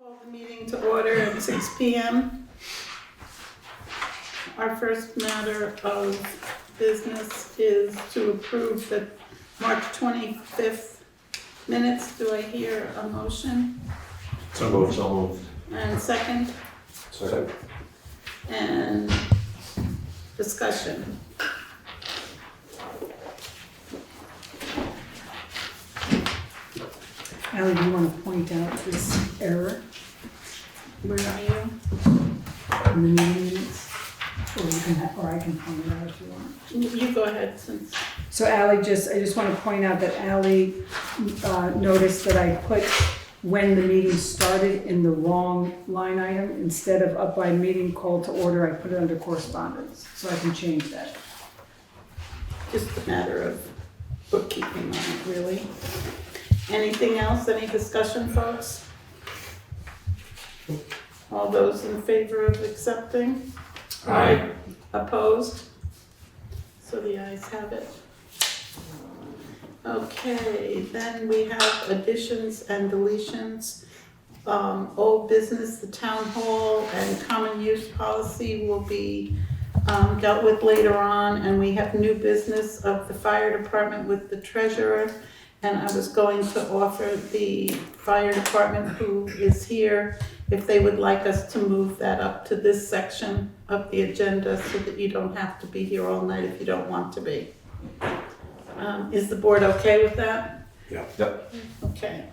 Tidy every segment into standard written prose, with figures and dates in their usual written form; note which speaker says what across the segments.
Speaker 1: Call the meeting to order at 6 p.m. Our first matter of business is to approve the March 25th minutes. Do I hear a motion?
Speaker 2: So moved.
Speaker 1: And second?
Speaker 2: Second.
Speaker 1: And discussion.
Speaker 3: Ally, do you want to point out this error
Speaker 1: Where are you?
Speaker 3: in the meeting minutes? Or I can point it out if you want.
Speaker 1: You go ahead since.
Speaker 3: So Ally, I just want to point out that Ally noticed that I put when the meeting started in the wrong line item. Instead of up by meeting call to order, I put it under correspondence. So I can change that.
Speaker 1: Just a matter of bookkeeping on it, really. Anything else? Any discussion, folks? All those in favor of accepting?
Speaker 2: Aye.
Speaker 1: Opposed? So the ayes have it. Okay, then we have additions and deletions. Old business, the town hall and common use policy will be dealt with later on, and we have new business of the fire department with the treasurer. And I was going to offer the fire department who is here if they would like us to move that up to this section of the agenda so that you don't have to be here all night if you don't want to be. Is the board okay with that?
Speaker 2: Yep.
Speaker 1: Okay.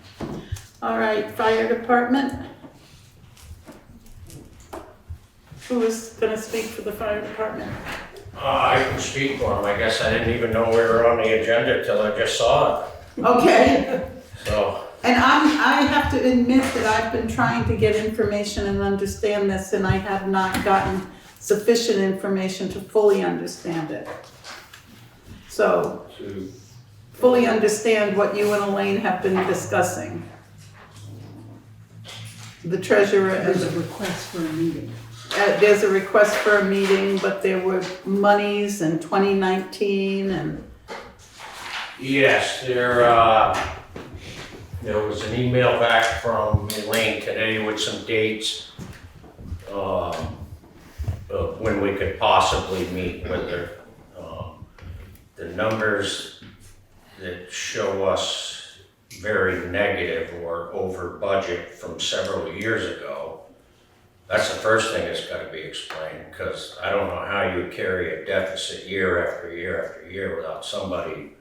Speaker 1: All right, fire department. Who is gonna speak for the fire department?
Speaker 4: I can speak for him. I guess I didn't even know we were on the agenda till I just saw it.
Speaker 1: Okay.
Speaker 4: So,
Speaker 1: And I have to admit that I've been trying to get information and understand this, and I have not gotten sufficient information to fully understand it. So, fully understand what you and Elaine have been discussing. The treasurer and
Speaker 3: There's a request for a meeting.
Speaker 1: there's a request for a meeting, but there were monies in 2019 and,
Speaker 4: yes, there was an email back from Elaine today with some dates of when we could possibly meet with her. The numbers that show us very negative or over budget from several years ago, that's the first thing that's got to be explained, because I don't know how you carry a deficit year after year after year without somebody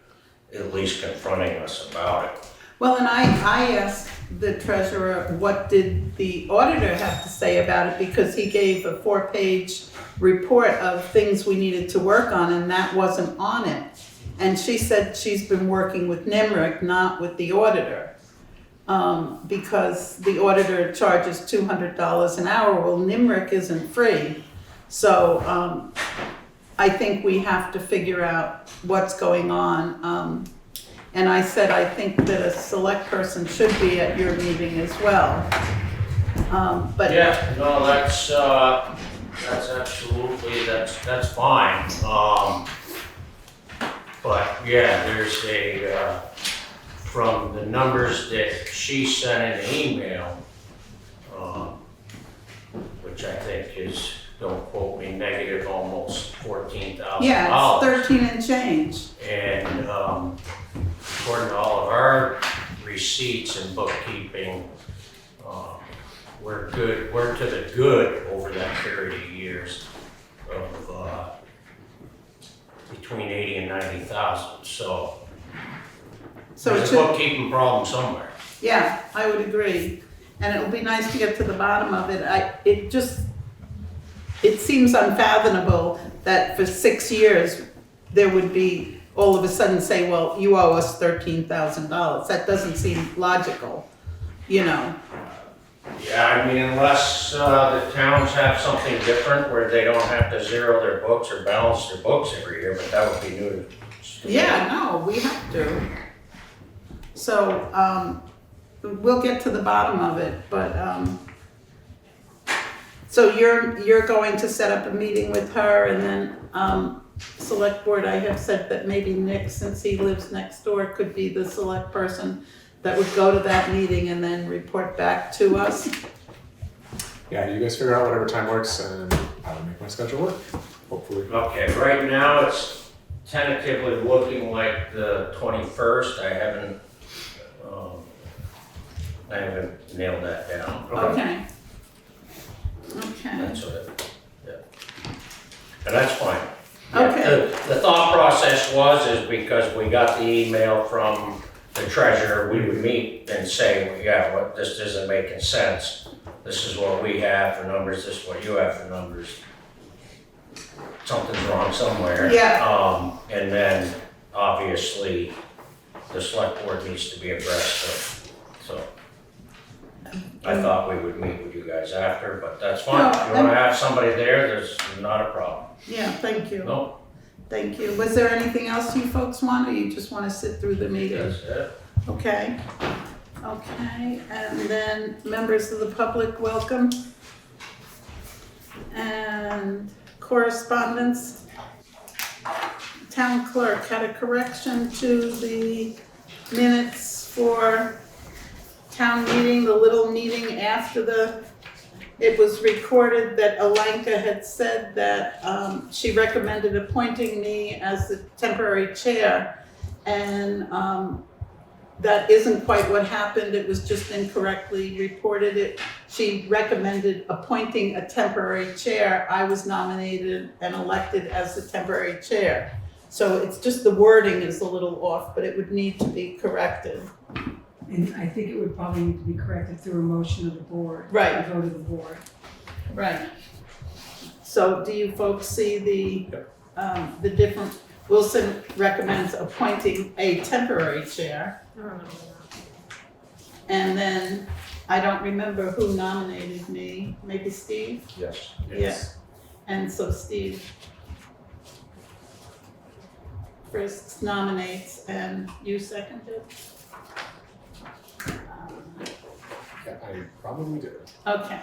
Speaker 4: at least confronting us about it.
Speaker 1: well, and I asked the treasurer, what did the auditor have to say about it? Because he gave a 4-page report of things we needed to work on, and that wasn't on it. And she said she's been working with NIMRIC, not with the auditor. Because the auditor charges $200 an hour. Well, NIMRIC isn't free. So I think we have to figure out what's going on. And I said, I think that a select person should be at your meeting as well. But
Speaker 4: Yeah, no, that's absolutely, that's fine. But yeah, there's from the numbers that she sent in the email, which I think is, don't quote me, negative almost $14,000.
Speaker 1: yeah, it's 13 and change.
Speaker 4: And according to all of our receipts and bookkeeping, we're good, we're to the good over that period of years of between 80 and 90,000. So
Speaker 1: So it
Speaker 4: there's a
Speaker 1: should,
Speaker 4: bookkeeping problem somewhere.
Speaker 1: yeah, I would agree. And it would be nice to get to the bottom of it. It seems unfathomable that for 6 years, there would be all of a sudden say, well, you owe us $13,000. That doesn't seem logical, you know?
Speaker 4: Yeah, I mean, unless the towns have something different where they don't have to zero their books or balance their books every year, but that would be new to me.
Speaker 1: Yeah, no, we have to. So, we'll get to the bottom of it, but, so you're going to set up a meeting with her, and then, select board, I have said that maybe Nick, since he lives next door, could be the select person that would go to that meeting and then report back to us.
Speaker 5: yeah, you guys figure out whatever time works and I'll make my schedule work, hopefully.
Speaker 4: Okay, right now it's tentatively looking like the 21st. I haven't nailed that down.
Speaker 1: Okay. Okay.
Speaker 4: That's what yeah. And that's fine.
Speaker 1: Okay.
Speaker 4: The thought process is because we got the email from the treasurer, we would meet and say, yeah, what, this isn't making sense. This is what we have for numbers, this is what you have for numbers. Something's wrong somewhere.
Speaker 1: Yeah.
Speaker 4: And then obviously the select board needs to be abreast of, so. I thought we would meet with you guys after, but that's fine.
Speaker 1: No,
Speaker 4: If you wanna have somebody there, there's not a problem.
Speaker 1: Yeah, thank you.
Speaker 4: No,
Speaker 1: Thank you. Was there anything else you folks want, or you just want to sit through the meeting?
Speaker 4: that's it.
Speaker 1: Okay. Okay, and then members of the public, welcome. And correspondence. Town clerk had a correction to the minutes for town meeting, the little meeting after it was recorded that Alanka had said that she recommended appointing me as the temporary chair. And that isn't quite what happened. It was just incorrectly reported. She recommended appointing a temporary chair. I was nominated and elected as the temporary chair. So it's just the wording is a little off, but it would need to be corrected.
Speaker 3: And I think it would probably need to be corrected through a motion of the board.
Speaker 1: Right.
Speaker 3: A vote of the board.
Speaker 1: Right. So do you folks see the different, Wilson recommends appointing a temporary chair. And then, I don't remember who nominated me, maybe Steve?
Speaker 2: Yes.
Speaker 1: Yeah. And so Steve first nominates and you seconded?
Speaker 5: Yeah, I probably do.
Speaker 1: Okay,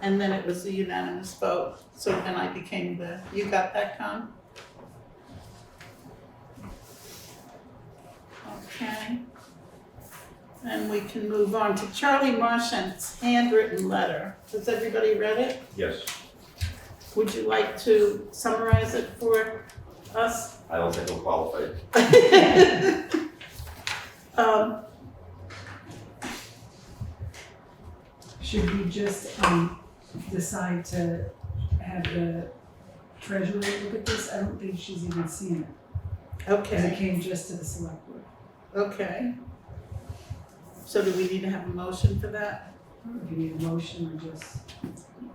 Speaker 1: and then it was a unanimous vote, so then I became you got that, Con? Okay. And we can move on to Charlie Marchant's handwritten letter. Has everybody read it?
Speaker 2: Yes.
Speaker 1: Would you like to summarize it for us?
Speaker 2: I don't think I'm qualified.
Speaker 3: Should we just decide to have the treasurer look at this? I don't think she's even seen it. Because it
Speaker 1: Okay,
Speaker 3: came just to the select board.
Speaker 1: okay. So do we need to have a motion for that?
Speaker 3: If you need a motion or just,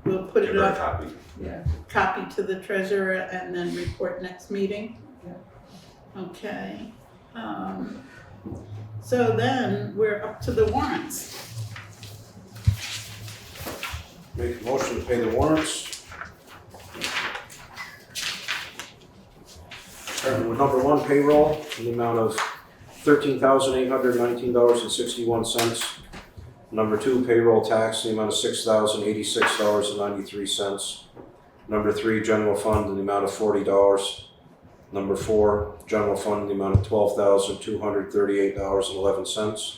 Speaker 1: We'll put
Speaker 2: Give
Speaker 1: it
Speaker 2: her a
Speaker 1: up,
Speaker 2: copy.
Speaker 3: yeah.
Speaker 1: copy to the treasurer and then report next meeting?
Speaker 3: Yeah.
Speaker 1: Okay. So then we're up to the warrants.
Speaker 6: Make a motion to pay the warrants. Starting with number one, payroll, in the amount of $13,819.61. Number two, payroll tax, in the amount of $6,086.93. Number three, general fund, in the amount of $40. Number four, general fund, in the amount of $12,238.11.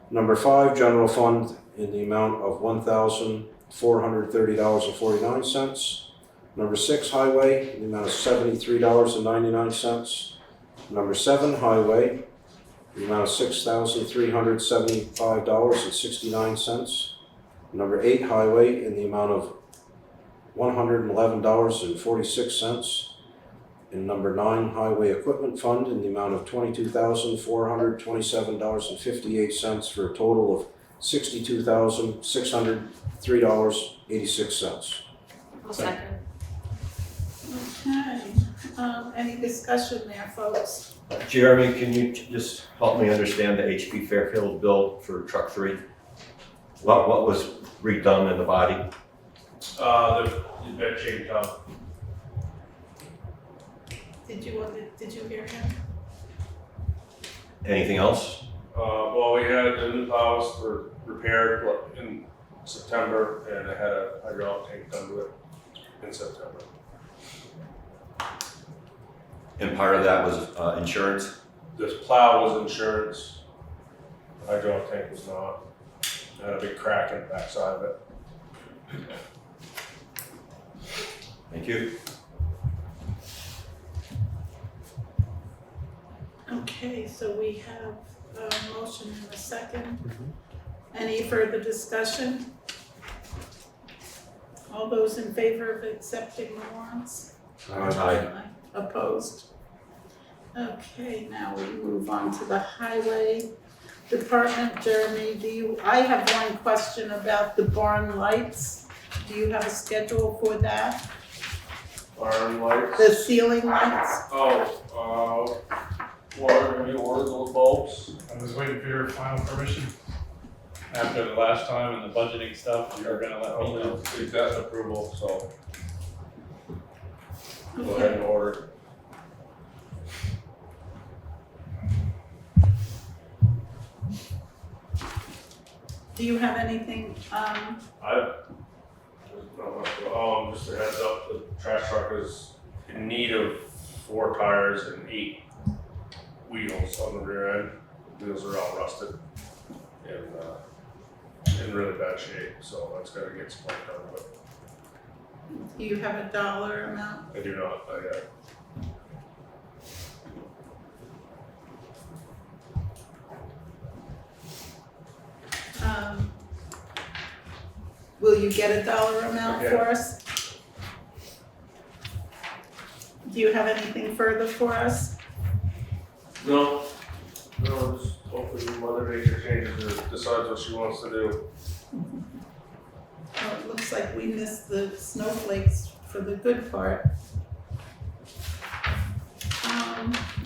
Speaker 6: Number five, general fund, in the amount of $1,430.49. Number six, highway, in the amount of $73.99. Number seven, highway, in the amount of $6,375.69. Number eight, highway, in the amount of $111.46. And number nine, highway equipment fund, in the amount of $22,427.58 for a total of $62,603.86.
Speaker 7: I'll second.
Speaker 1: Okay, any discussion there, folks?
Speaker 2: Jeremy, can you just help me understand the HP Fairfield bill for truck 3? What was redone in the body?
Speaker 8: The bed changed up.
Speaker 1: Did you hear him?
Speaker 2: Anything else?
Speaker 8: Well, we had the new plows were repaired in September, and I had a hydraulic tank done to it in September.
Speaker 2: And part of that was insurance?
Speaker 8: This plow was insurance. The hydraulic tank was not. It had a big crack in the backside of it.
Speaker 2: Thank you.
Speaker 1: Okay, so we have a motion and a second. Any further discussion? All those in favor of accepting the warrants?
Speaker 2: Aye.
Speaker 1: Opposed? Okay, now we move on to the highway department. Jeremy, I have one question about the barn lights. Do you have a schedule for that?
Speaker 8: Barn lights.
Speaker 1: The ceiling lights?
Speaker 8: Well, have you ordered those bulbs?
Speaker 7: I was waiting for your final permission. After the last time and the budgeting stuff, you were gonna let me know.
Speaker 8: We got approval, so go ahead and order.
Speaker 1: Do you have anything,
Speaker 8: Just a heads up, the trash truck is in need of 4 tires and 8 wheels on the rear end. The wheels are all rusted and in really bad shape, so that's gotta get some work done, but
Speaker 1: do you have a dollar amount?
Speaker 8: I do not,
Speaker 1: Will you get a dollar amount
Speaker 8: Okay.
Speaker 1: for us? Do you have anything further for us?
Speaker 8: No, just hopefully Mother Nature changes or decides what she wants to do.
Speaker 1: Well, it looks like we missed the snowflakes for the good part.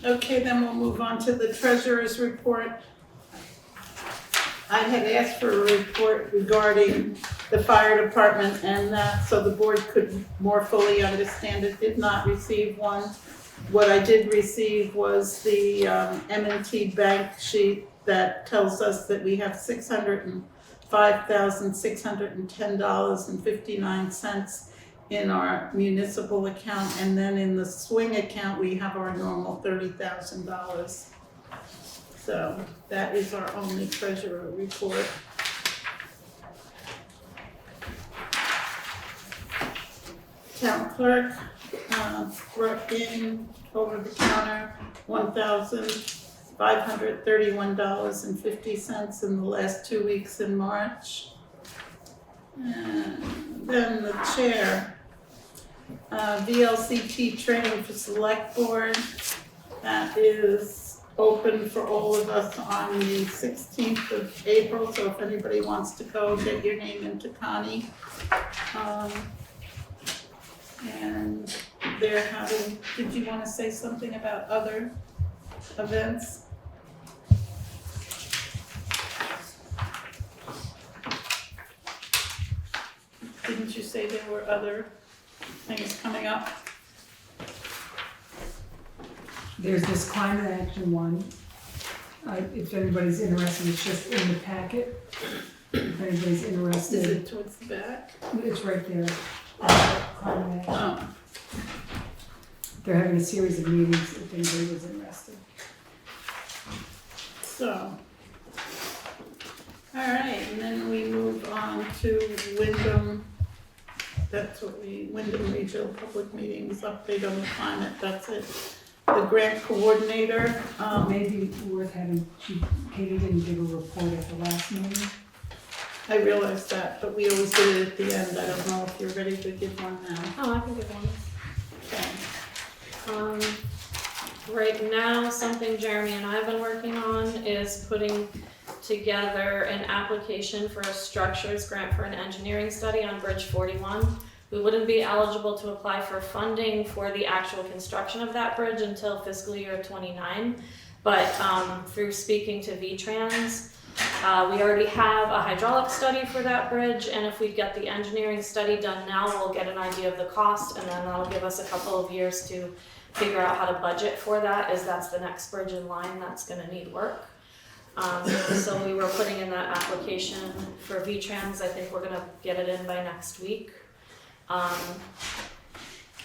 Speaker 1: Okay, then we'll move on to the treasurer's report. I had asked for a report regarding the fire department and that, so the board could more fully understand it, did not receive one. What I did receive was the M&T bank sheet that tells us that we have $605,610.59 in our municipal account, and then in the swing account, we have our normal $30,000. So that is our only treasurer report. Town clerk brought in over the counter $1,531.50 in the last 2 weeks in March. And then the chair, VLCT training for select board, that is open for all of us on the 16th of April, so if anybody wants to go, get your name into Connie. And they're having, did you want to say something about other events? Didn't you say there were other things coming up?
Speaker 3: There's this climate action one. If anybody's interested, it's just in the packet. If anybody's
Speaker 1: Is
Speaker 3: interested,
Speaker 1: it towards the back?
Speaker 3: it's right there. Climate action.
Speaker 1: Oh,
Speaker 3: They're having a series of meetings if anybody was interested.
Speaker 1: so. All right, and then we move on to Windham. That's what Windham Regional Public Meetings, update on the climate, that's it. The grant coordinator,
Speaker 3: Maybe worth having, Katie didn't give a report at the last meeting.
Speaker 1: I realize that, but we always do it at the end. I don't know if you're ready to give one now.
Speaker 9: Oh, I can give one.
Speaker 1: Okay.
Speaker 9: Right now, something Jeremy and I have been working on is putting together an application for a structures grant for an engineering study on Bridge 41. We wouldn't be eligible to apply for funding for the actual construction of that bridge until fiscal year 29. But through speaking to VTrans, we already have a hydraulic study for that bridge, and if we get the engineering study done now, we'll get an idea of the cost, and then that'll give us a couple of years to figure out how to budget for that, as that's the next bridge in line that's gonna need work. So we were putting in that application for VTrans. I think we're gonna get it in by next week.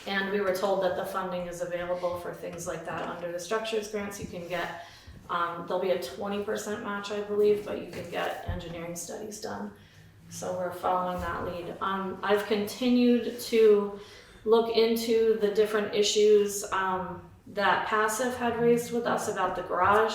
Speaker 9: And we were told that the funding is available for things like that under the structures grants. You can get, there'll be a 20% match, I believe, but you can get engineering studies done So we're following that lead. I've continued to look into the different issues that Passive had raised with us about the garage.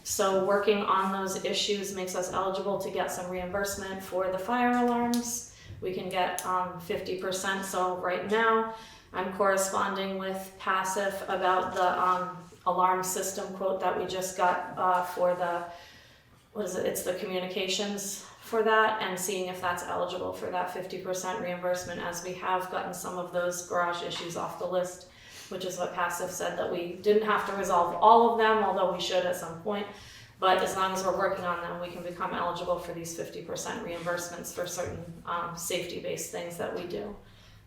Speaker 9: So working on those issues makes us eligible to get some reimbursement for the fire alarms. We can get 50%. So right now I'm corresponding with Passive about the alarm system quote that we just got for the, what is it? It's the communications for that, and seeing if that's eligible for that 50% reimbursement, as we have gotten some of those garage issues off the list, which is what Passive said, that we didn't have to resolve all of them, although we should at some point. But as long as we're working on them, we can become eligible for these 50% reimbursements for certain safety-based things that we do.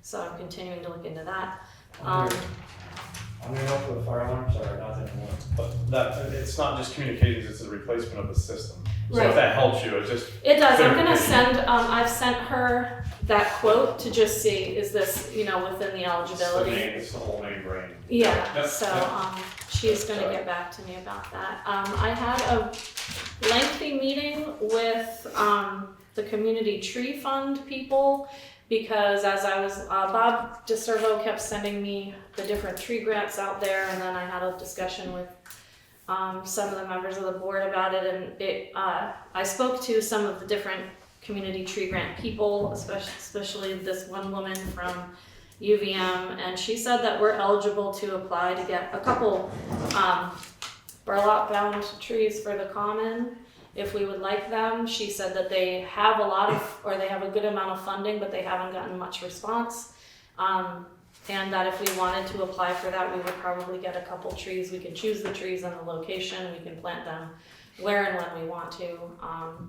Speaker 9: So I'm continuing to look into that.
Speaker 7: On the note for the fire alarm, sorry, not anymore, but that, it's not just communications, it's a replacement of the system. So
Speaker 9: Right.
Speaker 7: if that helps you, it's just.
Speaker 9: It does. I'm gonna send, I've sent her that quote to just see, is this, within the eligibility?
Speaker 7: It's the whole main brain.
Speaker 9: Yeah,
Speaker 7: Yep,
Speaker 9: so,
Speaker 7: yep.
Speaker 9: she's gonna
Speaker 7: Sorry.
Speaker 9: get back to me about that. I had a lengthy meeting with, the community tree fund people, because as I was, Bob DeServo kept sending me the different tree grants out there, and then I had a discussion with some of the members of the board about it, and I spoke to some of the different community tree grant people, especially this one woman from UVM, and she said that we're eligible to apply to get a couple burlap bound trees for the common if we would like them. She said that they have they have a good amount of funding, but they haven't gotten much response. And that if we wanted to apply for that, we would probably get a couple trees. We can choose the trees and the location. We can plant them where and when we want to.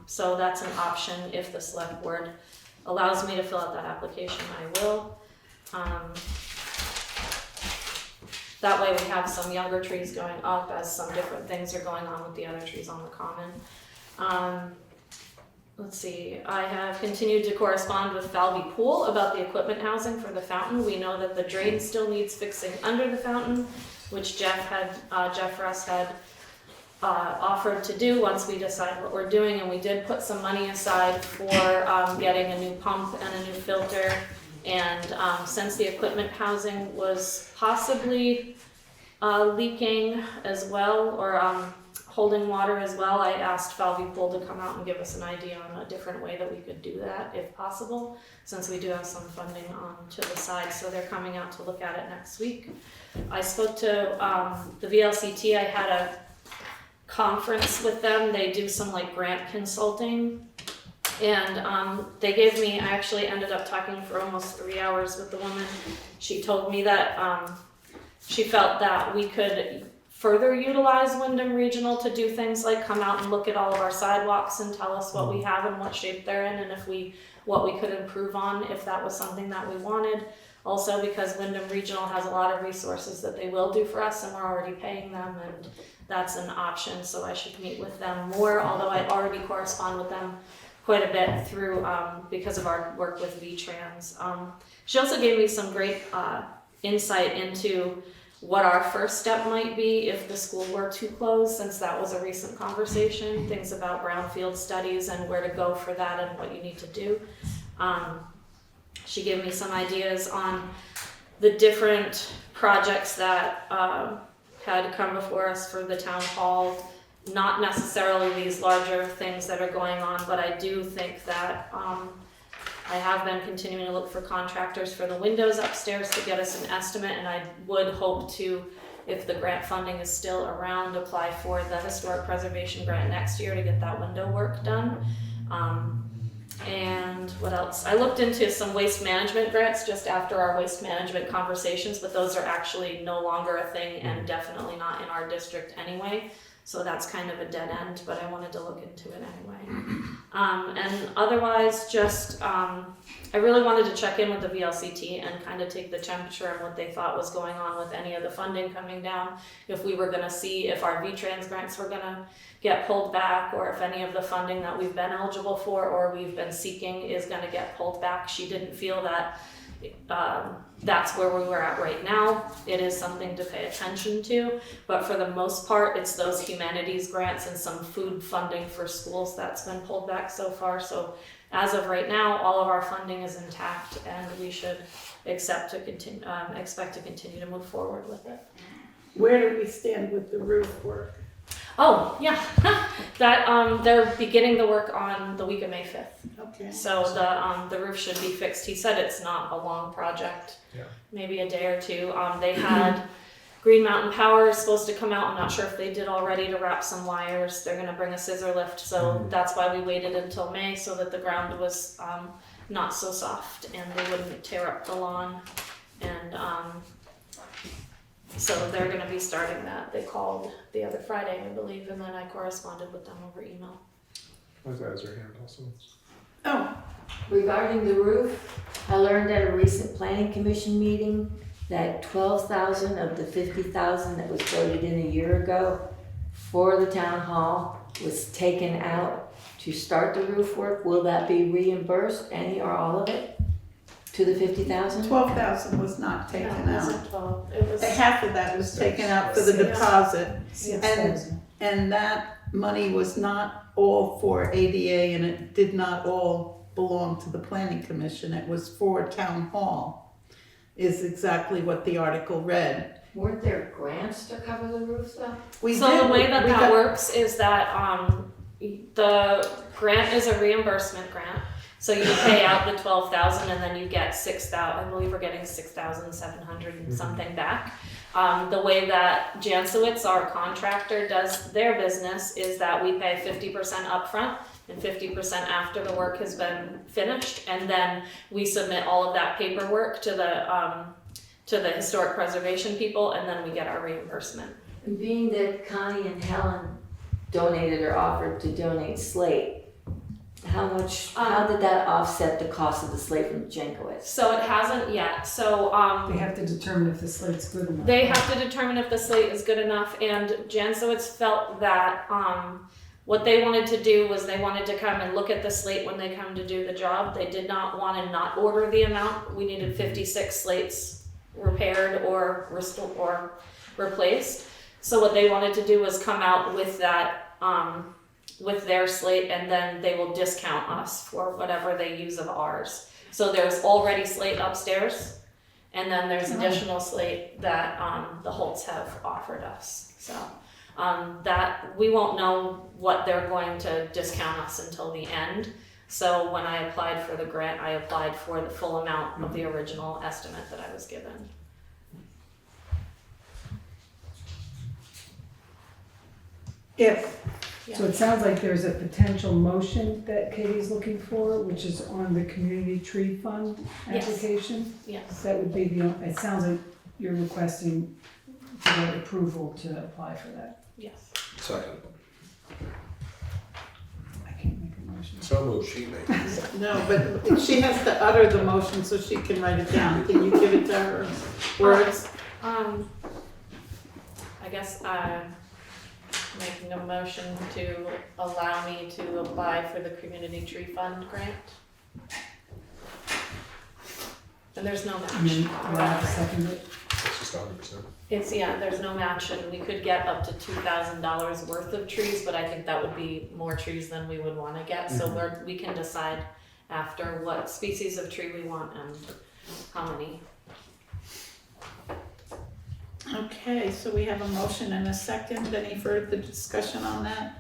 Speaker 9: So that's an option. If the select board allows me to fill out that application, I will. That way we have some younger trees going up as some different things are going on with the other trees on the common. Let's see, I have continued to correspond with Falvey Pool about the equipment housing for the fountain. We know that the drain still needs fixing under the fountain, which Jeff Russ had offered to do once we decide what we're doing, and we did put some money aside for getting a new pump and a new filter. And since the equipment housing was possibly leaking as well, or holding water as well, I asked Falvey Pool to come out and give us an idea on a different way that we could do that if possible, since we do have some funding to the side. So they're coming out to look at it next week. I spoke to the VLCT. I had a conference with them. They do some grant consulting, and they gave me, I actually ended up talking for almost 3 hours with the woman. She told me that she felt that we could further utilize Windham Regional to do things like come out and look at all of our sidewalks and tell us what we have and what shape they're in, and what we could improve on if that was something that we wanted. Also, because Windham Regional has a lot of resources that they will do for us, and we're already paying them, and that's an option. So I should meet with them more, although I already correspond with them quite a bit through because of our work with VTrans. She also gave me some great insight into what our first step might be if the school were to close, since that was a recent conversation, things about brownfield studies and where to go for that and what you need to do. She gave me some ideas on the different projects that had come before us for the town hall, not necessarily these larger things that are going on, but I do think that I have been continuing to look for contractors for the windows upstairs to get us an estimate, and I would hope to, if the grant funding is still around, apply for the historic preservation grant next year to get that window work done. And what else? I looked into some waste management grants just after our waste management conversations, but those are actually no longer a thing and definitely not in our district anyway. So that's kind of a dead end, but I wanted to look into it anyway. And otherwise, just I really wanted to check in with the VLCT and kind of take the temperature on what they thought was going on with any of the funding coming down. If we were going to see if our VTrans grants were going to get pulled back, or if any of the funding that we've been eligible for or we've been seeking is going to get pulled back. She didn't feel that that's where we were at right now. It is something to pay attention to, but for the most part, it's those humanities grants and some food funding for schools that's been pulled back so far. So as of right now, all of our funding is intact, and we should expect to continue to move forward with it.
Speaker 1: Where do we stand with the roof work?
Speaker 9: Oh, yeah, that, they're beginning the work on the week of May 5th.
Speaker 1: Okay.
Speaker 9: So the roof should be fixed. He said it's not a long project,
Speaker 5: Yeah.
Speaker 9: maybe a day or two. They had Green Mountain Power is supposed to come out. I'm not sure if they did already to wrap some wires. They're gonna bring a scissor lift, so that's why we waited until May, so that the ground was not so soft and they wouldn't tear up the lawn. And so they're gonna be starting that. They called the other Friday, I believe, and then I corresponded with them over email.
Speaker 5: What's that? Is your hand also?
Speaker 1: Oh,
Speaker 10: Regarding the roof, I learned at a recent planning commission meeting that 12,000 of the 50,000 that was voted in a year ago for the town hall was taken out to start the roof work. Will that be reimbursed, any or all of it, to the 50,000?
Speaker 1: 12,000 was not taken
Speaker 9: No, it
Speaker 1: out.
Speaker 9: wasn't 12. It was
Speaker 1: Half of that was taken out for the deposit,
Speaker 3: 6,000.
Speaker 1: and that money was not all for ADA, and it did not all belong to the planning commission. It was for town hall, is exactly what the article read.
Speaker 10: Weren't there grants to cover the roof though?
Speaker 9: So the way that works is that the grant is a reimbursement grant. So you pay out the 12,000 and then you get 6,000. I believe we're getting 6,700 and something back. The way that Jansowitz, our contractor, does their business is that we pay 50% upfront and 50% after the work has been finished, and then we submit all of that paperwork to the historic preservation people, and then we get our reimbursement.
Speaker 10: And being that Connie and Helen donated or offered to donate slate, how did that offset the cost of the slate from Jankowitz?
Speaker 9: So it hasn't yet. So
Speaker 3: They have to determine if the slate's good enough.
Speaker 9: they have to determine if the slate is good enough, and Jansowitz felt that what they wanted to do was they wanted to come and look at the slate when they come to do the job. They did not want to not order the amount. We needed 56 slates repaired or restored or replaced. So what they wanted to do was come out with that, with their slate, and then they will discount us for whatever they use of ours. So there's already slate upstairs, and then there's additional slate that the Holtz have offered us. So that we won't know what they're going to discount us until the end. So when I applied for the grant, I applied for the full amount of the original estimate that I was given.
Speaker 1: If,
Speaker 3: So it sounds like there's a potential motion that Katie's looking for, which is on the community tree fund
Speaker 9: Yes.
Speaker 3: application.
Speaker 9: Yes.
Speaker 3: That would be it sounds like you're requesting to get approval to apply for that.
Speaker 9: Yes.
Speaker 6: Second.
Speaker 3: I can't make a motion.
Speaker 5: So moved.
Speaker 6: She makes.
Speaker 1: no, but she has to utter the motion so she can write it down. Can you give it to her? Words?
Speaker 9: I guess making a motion to allow me to apply for the community tree fund grant. And there's no match.
Speaker 3: And then you'll have to second it.
Speaker 5: It's just 100%.
Speaker 9: It's, there's no match, and we could get up to $2,000 worth of trees, but I think that would be more trees than we would want to get. So we can decide after what species of tree we want and how many.
Speaker 1: Okay, so we have a motion and a second. Any further discussion on that?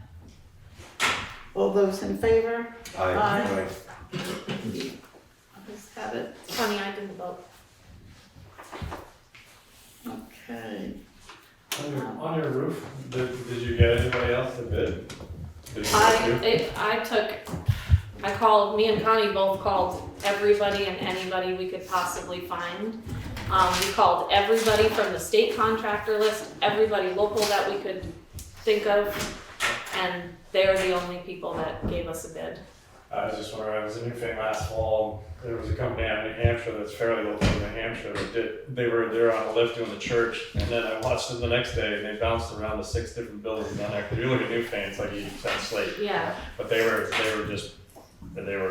Speaker 1: All those in favor? Aye. Ayes have it.
Speaker 9: Funny, I didn't vote.
Speaker 1: Okay.
Speaker 7: On your roof, did you get anybody else to bid? Did you
Speaker 9: Me and Connie both called everybody and anybody we could possibly find. We called everybody from the state contractor list, everybody local that we could think of, and they're the only people that gave us a bid.
Speaker 7: I was just wondering, I was in Newfane last fall, there was a company out in New Hampshire that's fairly local in New Hampshire that they were on a lift doing the church, and then I watched them the next day and they bounced around to 6 different buildings down there. If you look at Newfane, it's like 80% slate.
Speaker 9: Yeah.
Speaker 7: But they were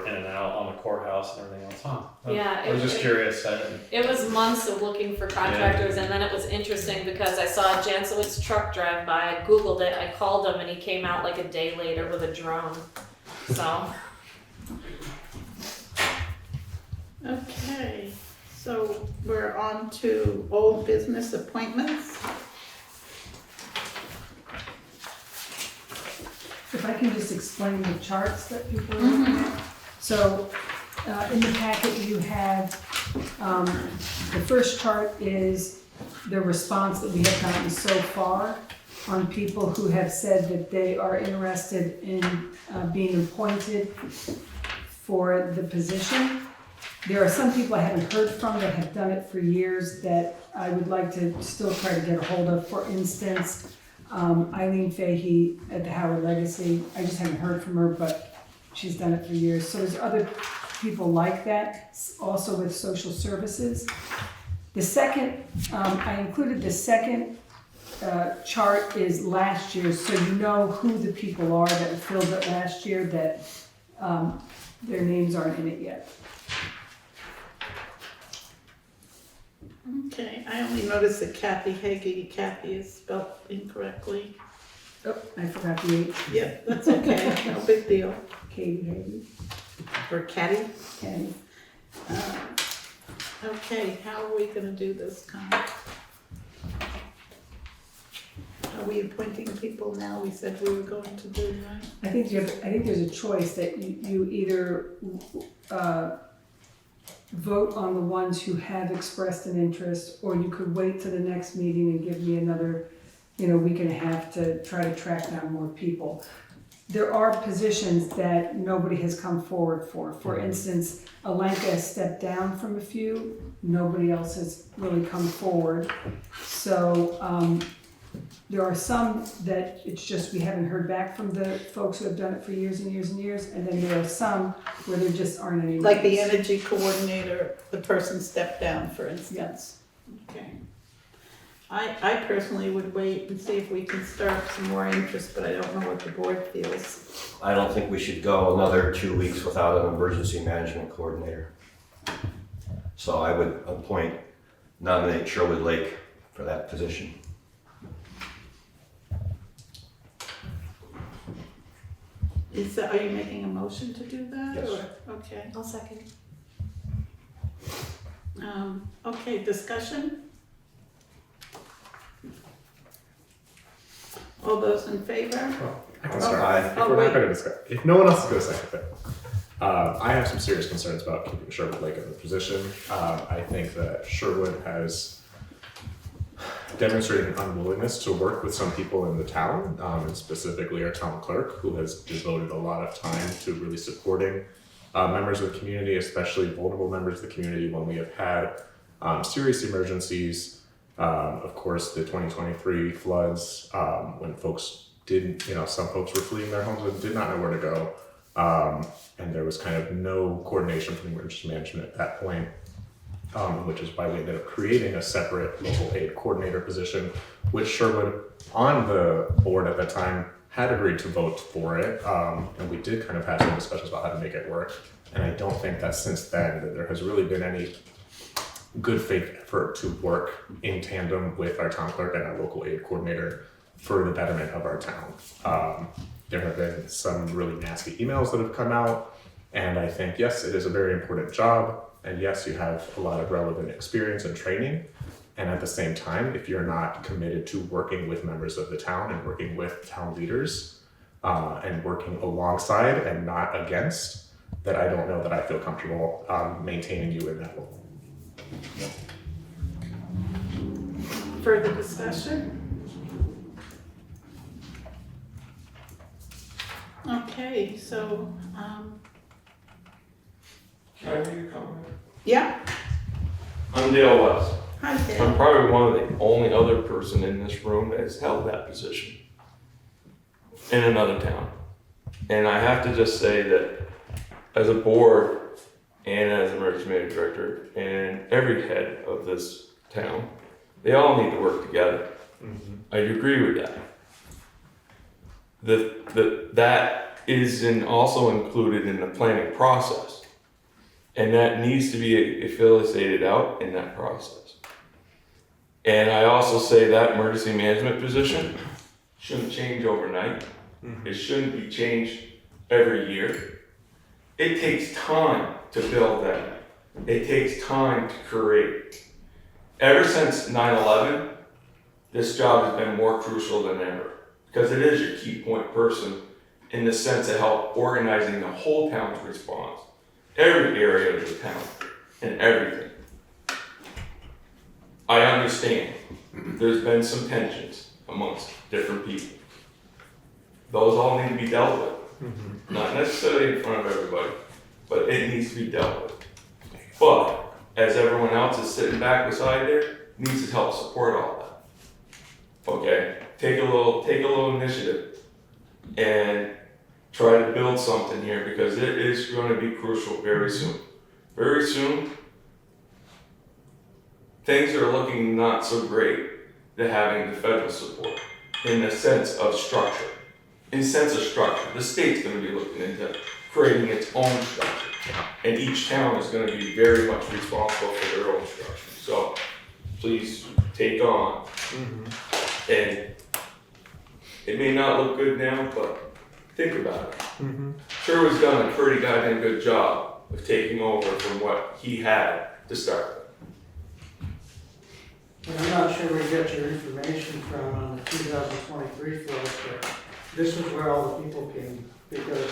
Speaker 7: in and out on the courthouse and everything else, huh?
Speaker 9: Yeah,
Speaker 7: I was just curious.
Speaker 9: It was months of looking for contractors, and then it was interesting because I saw Jansowitz's truck drive by, I Googled it, I called him, and he came out like a day later with a drone. So,
Speaker 1: Okay, so we're on to old business appointments.
Speaker 3: If I can just explain the charts that people are looking at. So, in the packet you have, the first chart is the response that we have gotten so far on people who have said that they are interested in being appointed for the position. There are some people I haven't heard from that have done it for years that I would like to still try to get a hold of. For instance, Eileen Fahey at the Howard Legacy, I just haven't heard from her, but she's done it for years. So there's other people like that, also with social services. The second, I included the second chart is last year's, so you know who the people are that filled it last year that their names aren't in it yet.
Speaker 1: Okay, I only noticed that Kathy is spelled incorrectly.
Speaker 3: Oh, I forgot the H.
Speaker 1: Yep, that's okay, no big deal.
Speaker 3: Katie Hagen.
Speaker 1: For Katty?
Speaker 3: Okay.
Speaker 1: Okay, how are we gonna do this, Con? Are we appointing people now? We said we were going to do, right?
Speaker 3: I think there's a choice that you either vote on the ones who have expressed an interest, or you could wait till the next meeting and give me another, week and a half to try to track down more people. There are positions that nobody has come forward for. For instance, Alenka has stepped down from a few. Nobody else has really come forward. So there are some that it's just we haven't heard back from the folks who have done it for years and years and years. And then there are some where there just aren't any.
Speaker 1: Like the energy coordinator, the person stepped down, for instance. Okay. I personally would wait and see if we can start some more interest, but I don't know what the board feels.
Speaker 2: I don't think we should go another 2 weeks without an emergency management coordinator. So I would nominate Sherwood Lake for that position.
Speaker 1: Are you making a motion to do that?
Speaker 2: Yes.
Speaker 1: Or- Okay.
Speaker 9: I'll second.
Speaker 1: Okay, discussion? All those in favor?
Speaker 5: I can
Speaker 1: Oh,
Speaker 5: start. If
Speaker 1: oh,
Speaker 5: we're
Speaker 1: wait.
Speaker 5: not going to discuss, if no one else is going to second it, I have some serious concerns about keeping Sherwood Lake in the position. I think that Sherwood has demonstrated an unwillingness to work with some people in the town, and specifically our town clerk, who has devoted a lot of time to really supporting members of the community, especially vulnerable members of the community when we have had serious emergencies. Of course, the 2023 floods, when folks didn't, some folks were fleeing their homes and did not know where to go. And there was kind of no coordination from emergency management at that point, which is why we ended up creating a separate local aid coordinator position, which Sherwood, on the board at that time, had agreed to vote for it. And we did kind of have some discussions about how to make it work. And I don't think that since then that there has really been any good faith effort to work in tandem with our town clerk and our local aid coordinator for the betterment of our town. There have been some really nasty emails that have come out, and I think, yes, it is a very important job, and yes, you have a lot of relevant experience and training, and at the same time, if you're not committed to working with members of the town and working with town leaders, and working alongside and not against, that I don't know that I feel comfortable maintaining you in that role.
Speaker 1: Further discussion? Okay, so,
Speaker 11: Can I make a comment?
Speaker 1: yeah,
Speaker 11: I'm Dale West.
Speaker 1: hi
Speaker 11: I'm
Speaker 1: there.
Speaker 11: probably one of the only other person in this room that has held that position in another town. And I have to just say that as a board and as emergency management director and every head of this town, they all need to work together. I agree with that. That is also included in the planning process. And that needs to be affiliated out in that process. And I also say that emergency management position shouldn't change overnight. It shouldn't be changed every year. It takes time to build that It takes time to create. Ever since 9/11, this job has been more crucial than ever because it is your key point person in the sense of help organizing the whole town's response, every area of the town, and everything. I understand there's been some tensions amongst different people. Those all need to be dealt with. Not necessarily in front of everybody, but it needs to be dealt with. But as everyone else is sitting back beside there, needs to help support all that. Okay, take a little initiative and try to build something here because it is going to be crucial very soon. Very soon, things are looking not so great to having the federal support in the sense of structure. In sense of structure, the state's going to be looking into creating its own structure, and each town is going to be very much responsible for their own structure. So, please take on, and it may not look good now, but think about it. Sherwood's done a pretty goddamn good job of taking over from what he had to start with.
Speaker 12: And I'm not sure where you get your information from on the 2023 flood, but this is where all the people came, because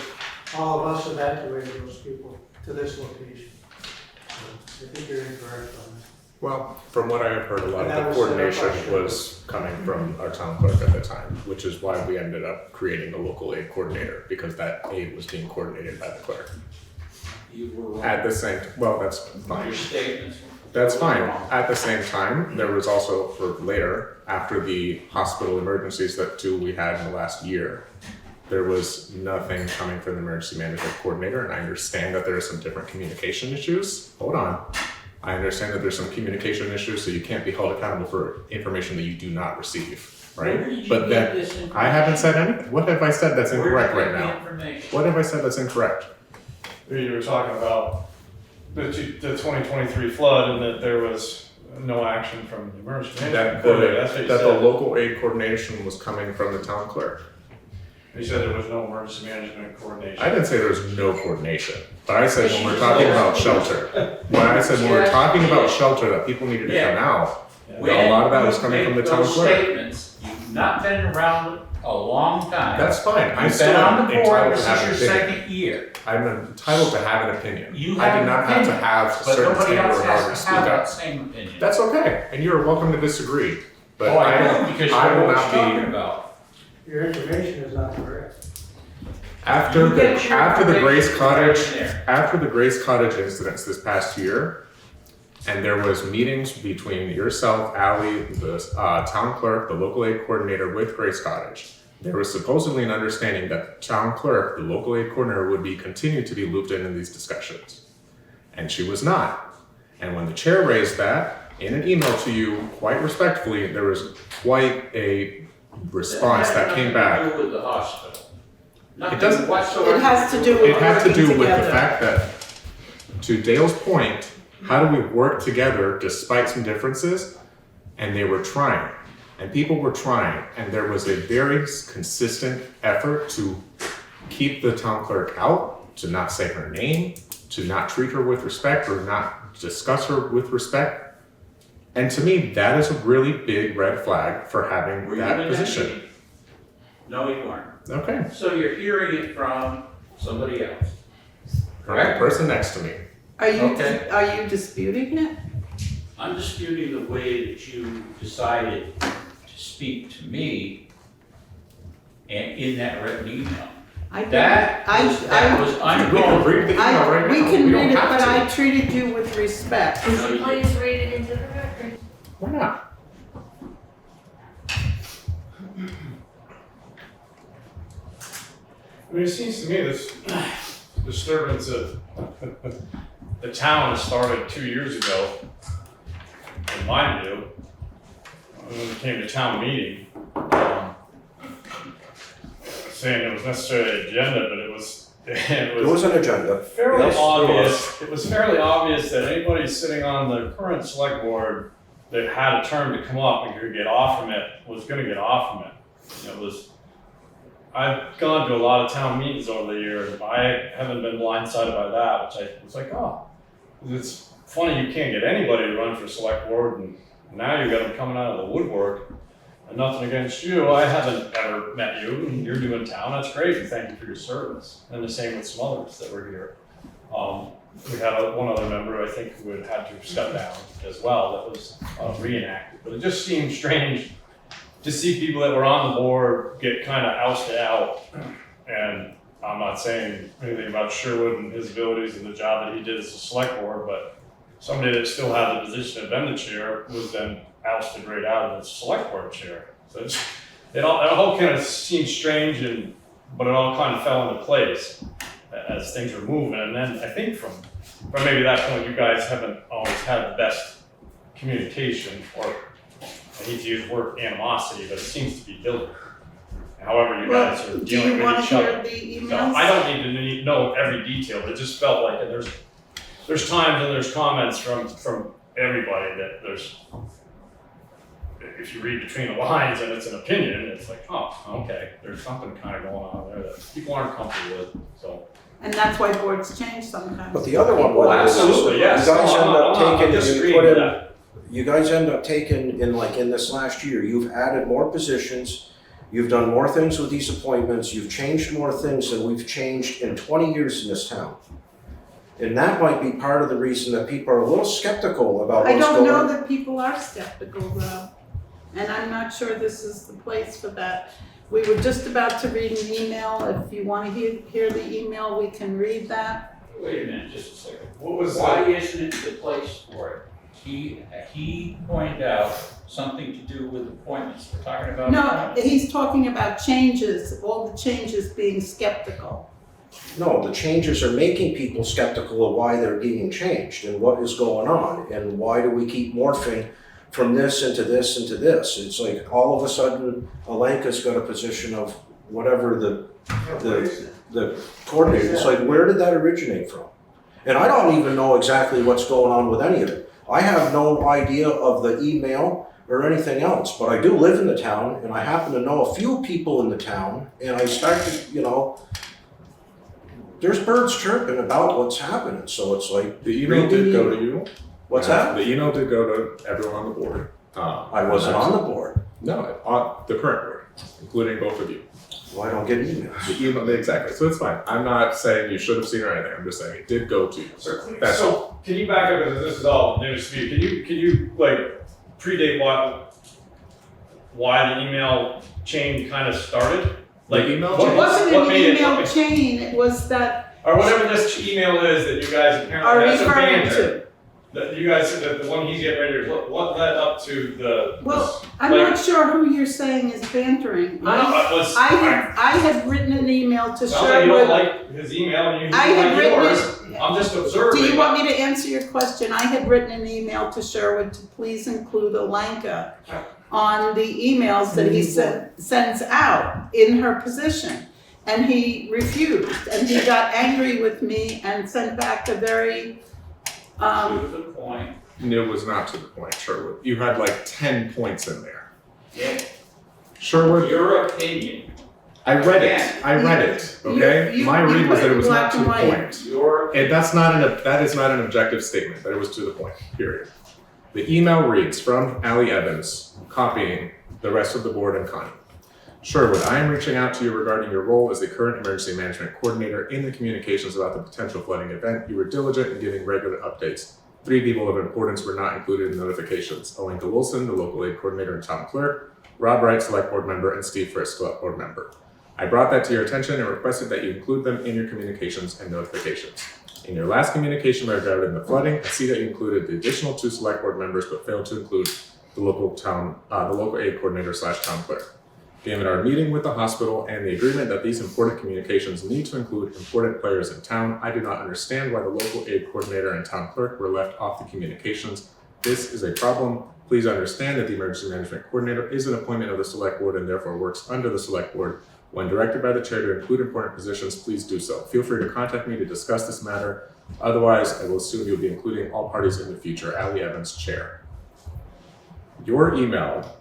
Speaker 12: all of us evacuated those people to this location. So I think you're incorrect on that.
Speaker 5: Well, from what I have heard, a lot
Speaker 12: And
Speaker 5: of
Speaker 12: that
Speaker 5: the
Speaker 12: was
Speaker 5: coordination was coming from our town clerk at the time, which is why we ended up creating a local aid coordinator, because that aid was being coordinated by the clerk.
Speaker 13: You were wrong.
Speaker 5: At the same, well, that's fine.
Speaker 13: Your statements.
Speaker 5: That's fine. At the same time, there was also for later, after the hospital emergencies that we had in the last year, there was nothing coming from the emergency management coordinator, and I understand that there are some different communication issues. Hold on. I understand that there's some communication issues, so you can't be held accountable for information that you do not receive, right?
Speaker 13: Where did you
Speaker 5: But
Speaker 13: get
Speaker 5: then,
Speaker 13: this information?
Speaker 5: I haven't said anything. What have I said that's incorrect
Speaker 13: Where did
Speaker 5: right
Speaker 13: you
Speaker 5: now?
Speaker 13: get the information?
Speaker 5: What have I said that's incorrect?
Speaker 7: You were talking about the 2023 flood and that there was no action from the emergency
Speaker 5: That
Speaker 7: management coordinator. That's what you
Speaker 5: the
Speaker 7: said.
Speaker 5: local aid coordination was coming from the town clerk.
Speaker 7: You said there was no emergency management coordination.
Speaker 5: I didn't say there was no coordination, but I said when we're talking about shelter, when I said when we're talking about shelter that people needed to come out, a lot of that was coming from the town clerk.
Speaker 13: Statements, you've not been around a long time.
Speaker 5: That's fine. I'm
Speaker 13: You've
Speaker 5: still
Speaker 13: been on the board,
Speaker 5: entitled
Speaker 13: this
Speaker 5: to have
Speaker 13: is
Speaker 5: an
Speaker 13: your
Speaker 5: opinion.
Speaker 13: second year.
Speaker 5: I'm entitled to have an opinion.
Speaker 13: You
Speaker 5: I
Speaker 13: have
Speaker 5: did not
Speaker 13: an
Speaker 5: have to
Speaker 13: opinion,
Speaker 5: have a
Speaker 13: but
Speaker 5: certain
Speaker 13: nobody
Speaker 5: standard
Speaker 13: else
Speaker 5: in order to
Speaker 13: has to
Speaker 5: speak
Speaker 13: have that
Speaker 5: up.
Speaker 13: same opinion.
Speaker 5: That's okay, and you're welcome to disagree. But
Speaker 13: Oh, I
Speaker 5: I
Speaker 13: know,
Speaker 5: don't,
Speaker 13: because you
Speaker 5: I
Speaker 13: know
Speaker 5: will
Speaker 13: what
Speaker 5: not
Speaker 13: you're talking
Speaker 5: be.
Speaker 13: about.
Speaker 12: Your information is not correct.
Speaker 5: After
Speaker 13: You get your
Speaker 5: after the Grace
Speaker 13: information
Speaker 5: Cottage
Speaker 13: right there.
Speaker 5: after the Grace Cottage incidents this past year, and there was meetings between yourself, Ally, the town clerk, the local aid coordinator with Grace Cottage. There was supposedly an understanding that the town clerk, the local aid coordinator, would be continued to be looped in these discussions, and she was not. And when the chair raised that in an email to you, quite respectfully, there was quite a response that came back.
Speaker 13: Nothing to do with the hospital. Nothing
Speaker 5: doesn't-
Speaker 13: whatsoever.
Speaker 1: It has to do with
Speaker 5: It had to do
Speaker 1: working
Speaker 5: with the
Speaker 1: together.
Speaker 5: fact that, to Dale's point, how do we work together despite some differences? And they were trying, and people were trying, and there was a very consistent effort to keep the town clerk out, to not say her name, to not treat her with respect or not discuss her with respect. And to me, that is a really big red flag for having
Speaker 13: Were you
Speaker 5: that
Speaker 13: in
Speaker 5: position.
Speaker 13: meeting? No, you weren't.
Speaker 5: Okay,
Speaker 13: So you're hearing it from somebody else.
Speaker 5: the person next to me.
Speaker 1: Are you,
Speaker 13: Okay.
Speaker 1: are you disputing it?
Speaker 13: I'm disputing the way that you decided to speak to me and in that written email.
Speaker 1: I didn't.
Speaker 13: That was
Speaker 5: We can
Speaker 13: uncalled
Speaker 5: read the email right
Speaker 1: We
Speaker 5: now.
Speaker 1: can
Speaker 5: We don't
Speaker 1: read it,
Speaker 5: have
Speaker 1: but
Speaker 5: to.
Speaker 1: I treated you with respect.
Speaker 13: No, you didn't.
Speaker 10: Please read it into the record.
Speaker 5: Why not?
Speaker 7: I mean, it seems to me this disturbance of the town started 2 years ago, in my view, when it came to town meeting. Saying it was necessarily an agenda, but it was
Speaker 6: There was an agenda.
Speaker 7: fairly
Speaker 6: Yes, there
Speaker 7: obvious. It was fairly obvious that anybody sitting on the current select board that had a term to come up and could get off from it was going to get off from it. It was. I've gone to a lot of town meetings over the years. I haven't been blindsided by that, which I was like, oh, it's funny you can't get anybody to run for select board, and now you got them coming out of the woodwork. And nothing against you, I haven't ever met you, and you're doing town, that's great, and thank you for your service. And the same with some others that were here. We had one other member, I think, who had to step down as well, that was reenacted. But it just seemed strange to see people that were on the board get kind of ousted out. And I'm not saying anything about Sherwood and his abilities and the job that he did as a select board, but somebody that still had the position of been the chair was then ousted right out of the select board chair. So it all kind of seemed strange, but it all kind of fell into place as things were moving. And then I think from maybe that point, you guys haven't always had the best communication, or I hate to use the word animosity, but it seems to be building. However you guys are dealing with each other.
Speaker 1: Do you want to hear the
Speaker 7: So
Speaker 1: emails?
Speaker 7: I don't need to know every detail, but it just felt like, and there's times and there's comments from everybody that there's, if you read between the lines and it's an opinion, it's like, oh, okay, there's something kind of going on there that people aren't comfortable with, so.
Speaker 1: And that's why boards change sometimes.
Speaker 6: But the other one
Speaker 7: Well,
Speaker 6: was,
Speaker 7: absolutely, yes.
Speaker 6: you guys
Speaker 7: No,
Speaker 6: end
Speaker 7: I'm
Speaker 6: up
Speaker 7: not
Speaker 6: taking,
Speaker 7: disagreeing
Speaker 6: you put
Speaker 7: with
Speaker 6: in,
Speaker 7: that.
Speaker 6: you guys end up taking in this last year, you've added more positions, you've done more things with these appointments, you've changed more things than we've changed in 20 years in this town. And that might be part of the reason that people are a little skeptical about
Speaker 1: I
Speaker 6: what's
Speaker 1: don't
Speaker 6: going
Speaker 1: know
Speaker 6: on.
Speaker 1: that people are skeptical though, and I'm not sure this is the place for that. We were just about to read an email. If you want to hear the email, we can read that.
Speaker 13: Wait a minute, just a second.
Speaker 7: What was
Speaker 13: Why isn't it the place for it? He pointed out something to do with appointments. We're talking about
Speaker 1: No,
Speaker 13: appointments.
Speaker 1: he's talking about changes, all the changes being skeptical.
Speaker 6: No, the changes are making people skeptical of why they're being changed and what is going on and why do we keep morphing from this into this into this. It's like all of a sudden Alenka's got a position of whatever the coordinator. It's like, where did that originate from? And I don't even know exactly what's going on with any of it. I have no idea of the email or anything else, but I do live in the town and I happen to know a few people in the town and I start to, there's birds chirping about what's happening, so it's like.
Speaker 5: The email did go to you.
Speaker 6: What's that?
Speaker 5: The email did go to everyone on the board.
Speaker 6: I wasn't on the board.
Speaker 5: No, on the current board, including both of you.
Speaker 6: Well, I don't get emails.
Speaker 5: The email, exactly. So it's fine. I'm not saying you should have seen it or anything. I'm just saying it did go to you. That's all.
Speaker 7: So, can you back up, because this is all news to me, can you like predate why the email chain kind of started? Like,
Speaker 5: The email
Speaker 7: what
Speaker 5: chain?
Speaker 1: It wasn't
Speaker 7: what
Speaker 1: an
Speaker 7: made it-
Speaker 1: email chain, it was that
Speaker 7: Or whatever this email is that you guys
Speaker 1: are
Speaker 7: apparently had some
Speaker 1: referring
Speaker 7: banter.
Speaker 1: to.
Speaker 7: That you guys, the one he's getting ready to, what led up to the?
Speaker 1: Well,
Speaker 7: this,
Speaker 1: I'm
Speaker 7: like-
Speaker 1: not sure who you're saying is bantering.
Speaker 7: No, no, it was.
Speaker 1: I had wrritten an email to
Speaker 7: Sounds like you don't
Speaker 1: Sherwood.
Speaker 7: like his email and you
Speaker 1: I had
Speaker 7: like
Speaker 1: written
Speaker 7: yours. I'm just observing.
Speaker 1: Do you want me to answer your question? I had written an email to Sherwood to please include Alenka on the emails that he sends out in her position. And he refused, and he got angry with me and sent back a very,
Speaker 13: To the point.
Speaker 5: It was not to the point, Sherwood. You had like 10 points in there.
Speaker 13: Yeah.
Speaker 5: Sherwood,
Speaker 13: Your opinion.
Speaker 5: I read it. I read it. Okay.
Speaker 1: You-
Speaker 5: My
Speaker 1: you
Speaker 5: read was
Speaker 1: put
Speaker 5: that it was
Speaker 1: black
Speaker 5: not to
Speaker 1: and
Speaker 5: the
Speaker 1: white.
Speaker 5: point.
Speaker 13: Your.
Speaker 5: And that is not an objective statement. That it was to the point. Period. The email reads from Allie Evans, copying the rest of the board and Connie. Sherwood, I am reaching out to you regarding your role as the current emergency management coordinator in the communications about the potential flooding event. You were diligent in giving regular updates. 3 people of importance were not included in notifications. Alenka Wilson, the local aid coordinator and town clerk, Rob Wright, select board member, and Steve Frisk, select board member. I brought that to your attention and requested that you include them in your communications and notifications. In your last communication regarding the flooding, I see that you included the additional 2 select board members, but failed to include the local aid coordinator / town clerk. Given our meeting with the hospital and the agreement that these important communications need to include important players in town, I do not understand why the local aid coordinator and town clerk were left off the communications. This is a problem. Please understand that the emergency management coordinator is an appointment of the select board and therefore works under the select board. When directed by the chair to include important positions, please do so. Feel free to contact me to discuss this matter. Otherwise, I will assume you'll be including all parties in the future. Allie Evans, chair. Your email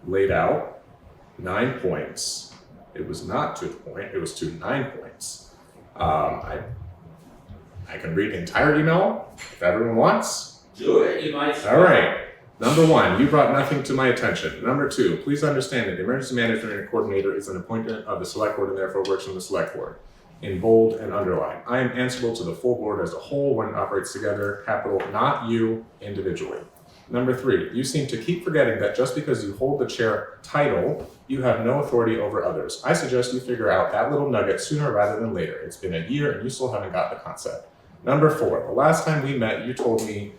Speaker 5: laid out 9 points. It was not to the point, it was to 9 points. I can read the entire email if everyone wants.
Speaker 13: Do it, you might.
Speaker 5: All right. Number one, you brought nothing to my attention. Number two, please understand that the emergency management coordinator is an appointment of the select board and therefore works from the select board. In bold and underline. I am answerable to the full board as a whole when it operates together, capital, not you individually. Number three, you seem to keep forgetting that just because you hold the chair title, you have no authority over others. I suggest you figure out that little nugget sooner rather than later. It's been a year and you still haven't got the concept. Number four, the last time we met, you told me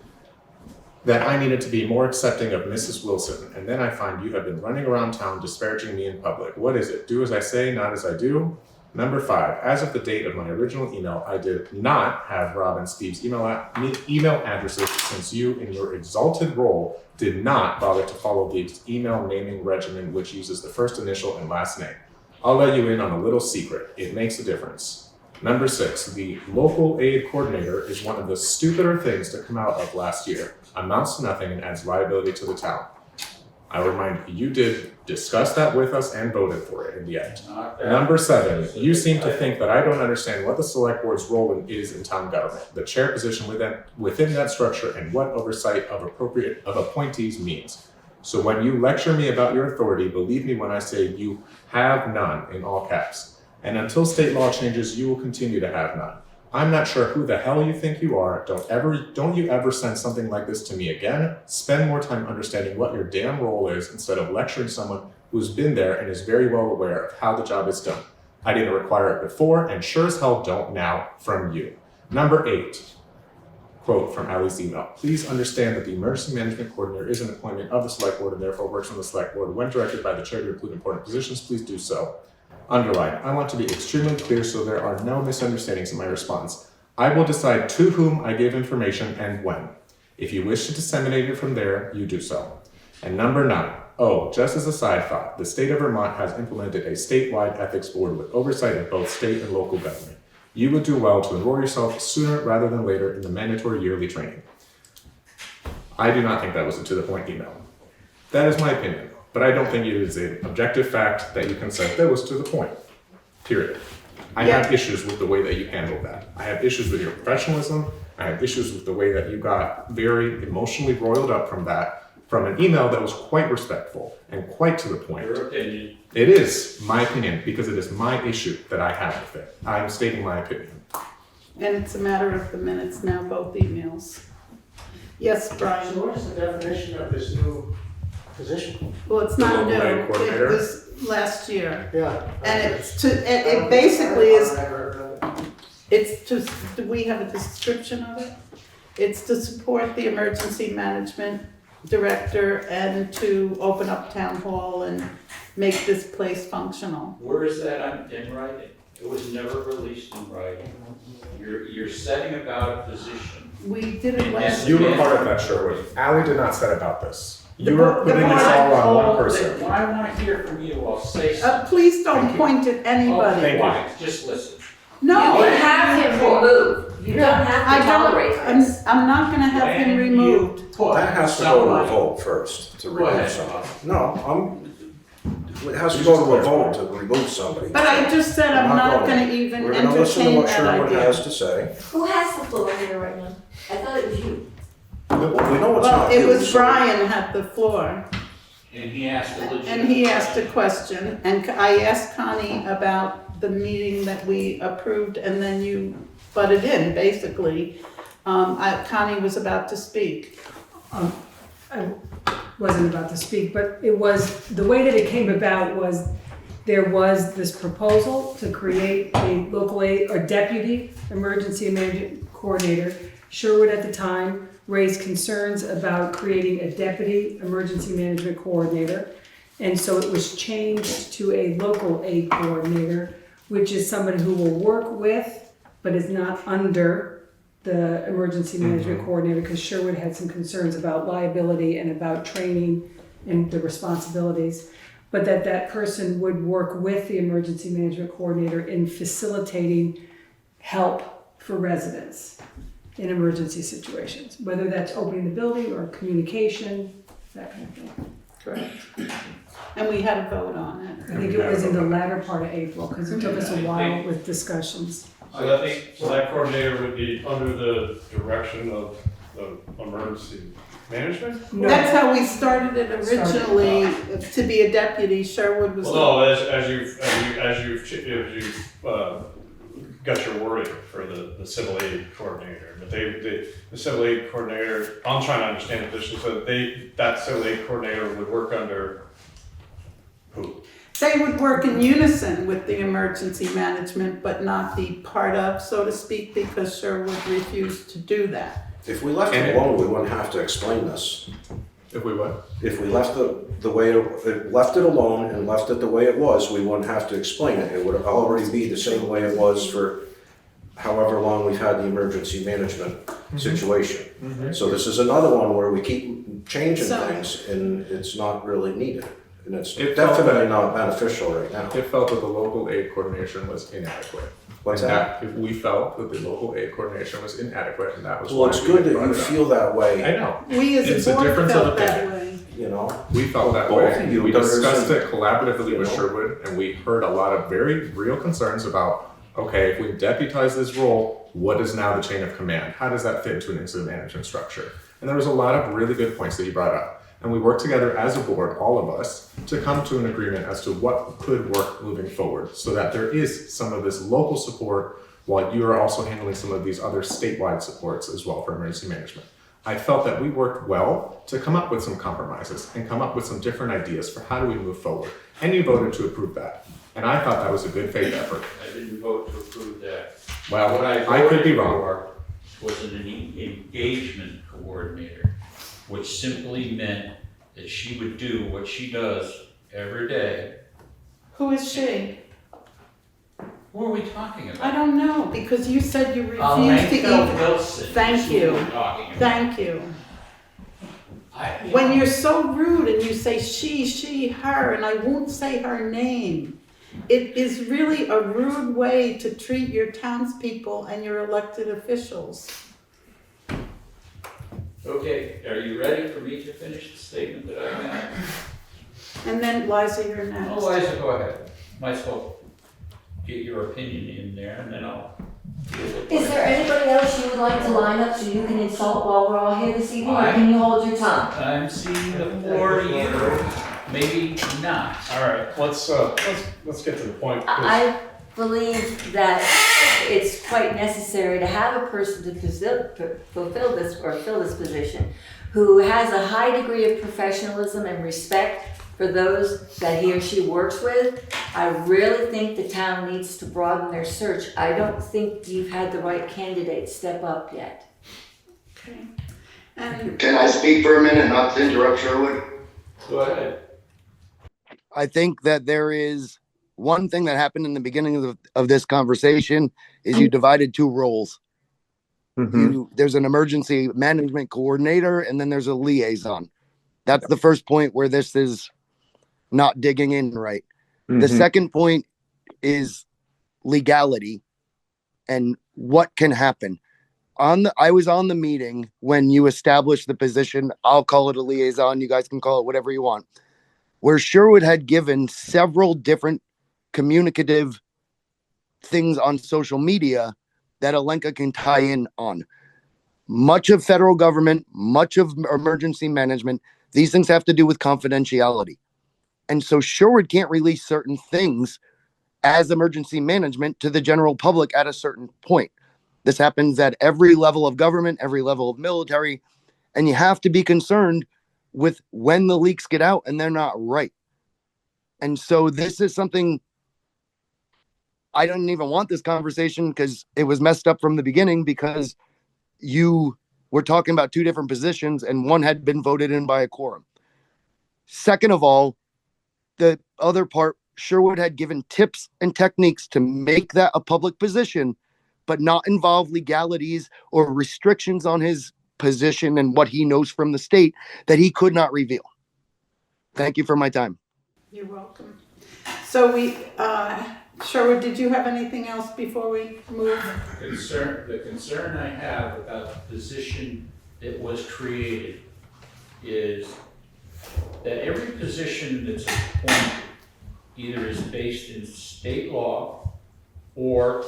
Speaker 5: that I needed to be more accepting of Mrs. Wilson, and then I find you have been running around town disparaging me in public. What is it? Do as I say, not as I do? Number five, as of the date of my original email, I did not have Rob and Steve's email addresses since you, in your exalted role, did not bother to follow the email naming regimen which uses the first initial and last name. I'll let you in on a little secret. It makes a difference. Number six, the local aid coordinator is one of the stupider things to come out of last year. Amounts to nothing and adds liability to the town. I remind you did discuss that with us and voted for it in the end. Number seven, you seem to think that I don't understand what the select board's role is in town government, the chair position within that structure, and what oversight of appointees means. So when you lecture me about your authority, believe me when I say you have none in all caps. And until state law changes, you will continue to have none. I'm not sure who the hell you think you are. Don't you ever send something like this to me again. Spend more time understanding what your damn role is instead of lecturing someone who's been there and is very well aware of how the job is done. I didn't require it before and sure as hell don't now from you. Number eight, quote from Ali's email. Please understand that the emergency management coordinator is an appointment of the select board and therefore works on the select board. When directed by the chair to include important positions, please do so. Underline, I want to be extremely clear so there are no misunderstandings in my response. I will decide to whom I give information and when. If you wish to disseminate it from there, you do so. And number 9, just as a side thought, the state of Vermont has implemented a statewide ethics board with oversight of both state and local government. You would do well to enroll yourself sooner rather than later in the mandatory yearly training. I do not think that was a to the point email. That is my opinion. But I don't think it is an objective fact that you can say that was to the point, period. I have issues with the way that you handled that. I have issues with your professionalism. I have issues with the way that you got very emotionally roiled up from an email that was quite respectful and quite to the point.
Speaker 13: Your opinion.
Speaker 5: It is my opinion because it is my issue that I have with it. I am stating my opinion.
Speaker 1: And it's a matter of the minutes now, both emails. Yes, Brian?
Speaker 12: So what is the definition of this new position?
Speaker 1: Well, it's not
Speaker 5: Local
Speaker 1: new,
Speaker 5: aid
Speaker 1: it
Speaker 5: coordinator?
Speaker 1: was last year.
Speaker 12: Yeah.
Speaker 1: And it basically is, do we have a description of it? It's to support the emergency management director and to open up town hall and make this place functional.
Speaker 13: Where is that in writing? It was never released in writing. You're setting about a position.
Speaker 1: We did it last
Speaker 5: You
Speaker 1: year.
Speaker 5: were part of that, Sherwood. Ally did not set about this. You were putting this all on one person.
Speaker 13: When I want to hear from you, I'll say something.
Speaker 1: Please don't point at anybody.
Speaker 5: Thank you.
Speaker 13: Fine, just listen.
Speaker 1: No.
Speaker 10: You can have him removed. You don't have to tolerate this.
Speaker 1: I'm not gonna have him
Speaker 13: When
Speaker 1: removed.
Speaker 13: you put
Speaker 6: That has to go to a
Speaker 13: someone-
Speaker 6: vote first to
Speaker 13: Go
Speaker 6: remove
Speaker 13: ahead,
Speaker 6: somebody.
Speaker 13: Bob.
Speaker 6: No, it has to go to a vote to remove somebody.
Speaker 1: But I just said I'm not gonna even
Speaker 6: We're gonna listen to
Speaker 1: entertain
Speaker 6: what
Speaker 1: that
Speaker 6: Sherwood
Speaker 1: idea.
Speaker 6: has to say.
Speaker 10: Who has the floor here right now? I thought it was you.
Speaker 6: We know it's
Speaker 1: Well,
Speaker 6: not
Speaker 1: it
Speaker 6: you,
Speaker 1: was
Speaker 6: so-
Speaker 1: Brian had the floor,
Speaker 13: And he asked a legitimate
Speaker 1: and he asked a question, and I asked Connie about the meeting that we approved, and then you butted in, basically. Connie was about to speak.
Speaker 3: I wasn't about to speak, but it was, the way that it came about was there was this proposal to create a local aid or deputy emergency management coordinator. Sherwood at the time raised concerns about creating a deputy emergency management coordinator. And so it was changed to a local aid coordinator, which is someone who will work with, but is not under the emergency management coordinator, because Sherwood had some concerns about liability and about training and the responsibilities. But that person would work with the emergency management coordinator in facilitating help for residents in emergency situations, whether that's opening the building or communication, that kind of thing.
Speaker 1: Correct. And we had a vote on it.
Speaker 3: I think it was in the latter part of April, because it took us a while with discussions.
Speaker 7: So that coordinator would be under the direction of the emergency management?
Speaker 3: No.
Speaker 1: That's how we started it originally, to be a deputy. Sherwood was.
Speaker 7: Well, no, as you've got your wording for the civil aid coordinator, but the civil aid coordinator, I'm trying to understand the position, so that civil aid coordinator would work under who?
Speaker 1: They would work in unison with the emergency management, but not be part of, so to speak, because Sherwood refused to do that.
Speaker 6: If we left it alone, we wouldn't have to explain this.
Speaker 5: If we what?
Speaker 6: If we left the way left it alone and left it the way it was, we wouldn't have to explain it. It would already be the same way it was for however long we've had the emergency management situation. So this is another one where we keep changing things and it's not really needed. And it's definitely not beneficial right now.
Speaker 5: It felt that the local aid coordination was inadequate.
Speaker 6: What's
Speaker 5: And
Speaker 6: that?
Speaker 5: if we felt that the local aid coordination was inadequate, and that was
Speaker 6: Well,
Speaker 5: why
Speaker 6: it's
Speaker 5: we
Speaker 6: good that
Speaker 5: brought
Speaker 6: you
Speaker 5: it up.
Speaker 6: feel that way,
Speaker 5: I know.
Speaker 1: We as
Speaker 5: It's
Speaker 1: a
Speaker 5: a
Speaker 1: board
Speaker 5: difference of
Speaker 1: felt that
Speaker 5: opinion.
Speaker 1: way.
Speaker 6: you know?
Speaker 5: We felt that
Speaker 6: Both
Speaker 5: way.
Speaker 6: of you,
Speaker 5: We
Speaker 6: there
Speaker 5: discussed
Speaker 6: isn't-
Speaker 5: it collaboratively
Speaker 6: you
Speaker 5: with
Speaker 6: know?
Speaker 5: Sherwood, and we heard a lot of very real concerns about, okay, if we deputize this role, what is now the chain of command? How does that fit into an incident management structure? And there was a lot of really good points that you brought up. And we worked together as a board, all of us, to come to an agreement as to what could work moving forward so that there is some of this local support while you are also handling some of these other statewide supports as well for emergency management. I felt that we worked well to come up with some compromises and come up with some different ideas for how do we move forward. And you voted to approve that. And I thought that was a good faith effort.
Speaker 13: I didn't vote to approve that.
Speaker 5: Well,
Speaker 13: What
Speaker 5: I could be
Speaker 13: voted
Speaker 5: wrong.
Speaker 13: for was an engagement coordinator, which simply meant that she would do what she does every day.
Speaker 1: Who is she?
Speaker 13: Who are we talking about?
Speaker 1: I don't know, because you said you refused to
Speaker 13: Langfeld
Speaker 1: even.
Speaker 13: Wilson.
Speaker 1: Thank
Speaker 13: is who
Speaker 1: you.
Speaker 13: we're talking about.
Speaker 1: Thank you.
Speaker 13: I-
Speaker 1: When you're so rude and you say she, her, and I won't say her name, it is really a rude way to treat your townspeople and your elected officials.
Speaker 13: Okay, are you ready for me to finish the statement that I made?
Speaker 1: And then Liza, you're next.
Speaker 13: Oh, Liza, go ahead. Might as well get your opinion in there and then I'll deal with
Speaker 10: Is there anybody else you would like to line up so you can insult while we're all here this evening, or can you hold your tongue?
Speaker 13: I'm seeing the floor to you. Maybe not.
Speaker 7: All right, let's get to the point.
Speaker 10: I believe that it's quite necessary to have a person to fulfill this or fill this position who has a high degree of professionalism and respect for those that he or she works with. I really think the town needs to broaden their search. I don't think you've had the right candidate step up yet.
Speaker 1: Okay. And
Speaker 14: Can I speak for a minute, not to interrupt Sherwood?
Speaker 13: Go ahead.
Speaker 15: I think that there is one thing that happened in the beginning of this conversation is you divided two roles. There's an emergency management coordinator and then there's a liaison. That's the first point where this is not digging in right. The second point is legality and what can happen. I was on the meeting when you established the position. I'll call it a liaison. You guys can call it whatever you want. Where Sherwood had given several different communicative things on social media that Alenka can tie in on. Much of federal government, much of emergency management, these things have to do with confidentiality. And so Sherwood can't release certain things as emergency management to the general public at a certain point. This happens at every level of government, every level of military, and you have to be concerned with when the leaks get out and they're not right. And so this is something I didn't even want this conversation because it was messed up from the beginning because you were talking about two different positions and one had been voted in by a quorum. Second of all, the other part, Sherwood had given tips and techniques to make that a public position, but not involve legalities or restrictions on his position and what he knows from the state that he could not reveal. Thank you for my time.
Speaker 1: you're welcome. So Sherwood, did you have anything else before we move?
Speaker 13: The concern I have about the position that was created is that every position that's appointed either is based in state law or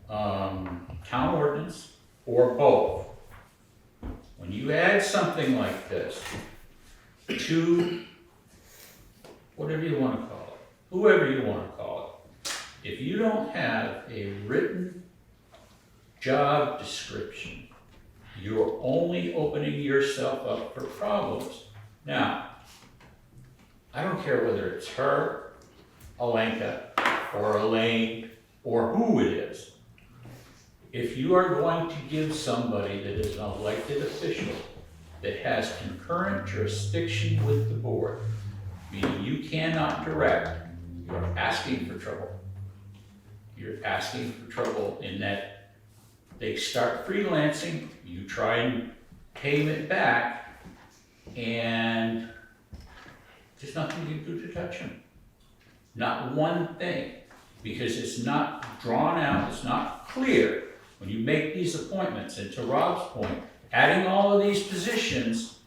Speaker 13: town ordinance or both. when you add something like this to whatever you want to call it, whoever you want to call it, if you don't have a written job description, you're only opening yourself up for problems. Now, I don't care whether it's her, Alenka, or Elaine, or who it is. If you are going to give somebody that is an elected official that has concurrent jurisdiction with the board, meaning you cannot direct, you're asking for trouble. You're asking for trouble in that they start freelancing, you try and tame it back, and there's nothing you can do to touch them. Not one thing, because it's not drawn out, it's not clear when you make these appointments. And to Rob's point, adding all of these positions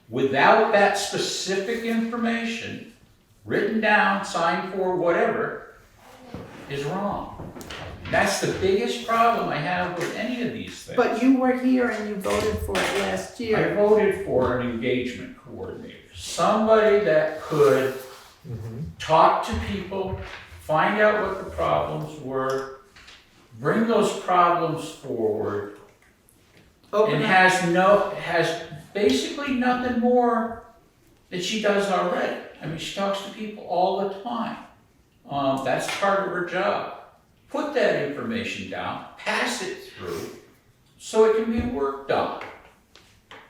Speaker 13: without that specific information written down, signed for, whatever, is wrong. That's the biggest problem I have with any of these things.
Speaker 1: But you were here and you voted for it last
Speaker 13: I
Speaker 1: year.
Speaker 13: voted for an engagement coordinator, somebody that could talk to people, find out what the problems were, bring those problems forward, and has basically nothing more that she does already. I mean, she talks to people all the time. That's part of her job. Put that information down, pass it through, so it can be worked on.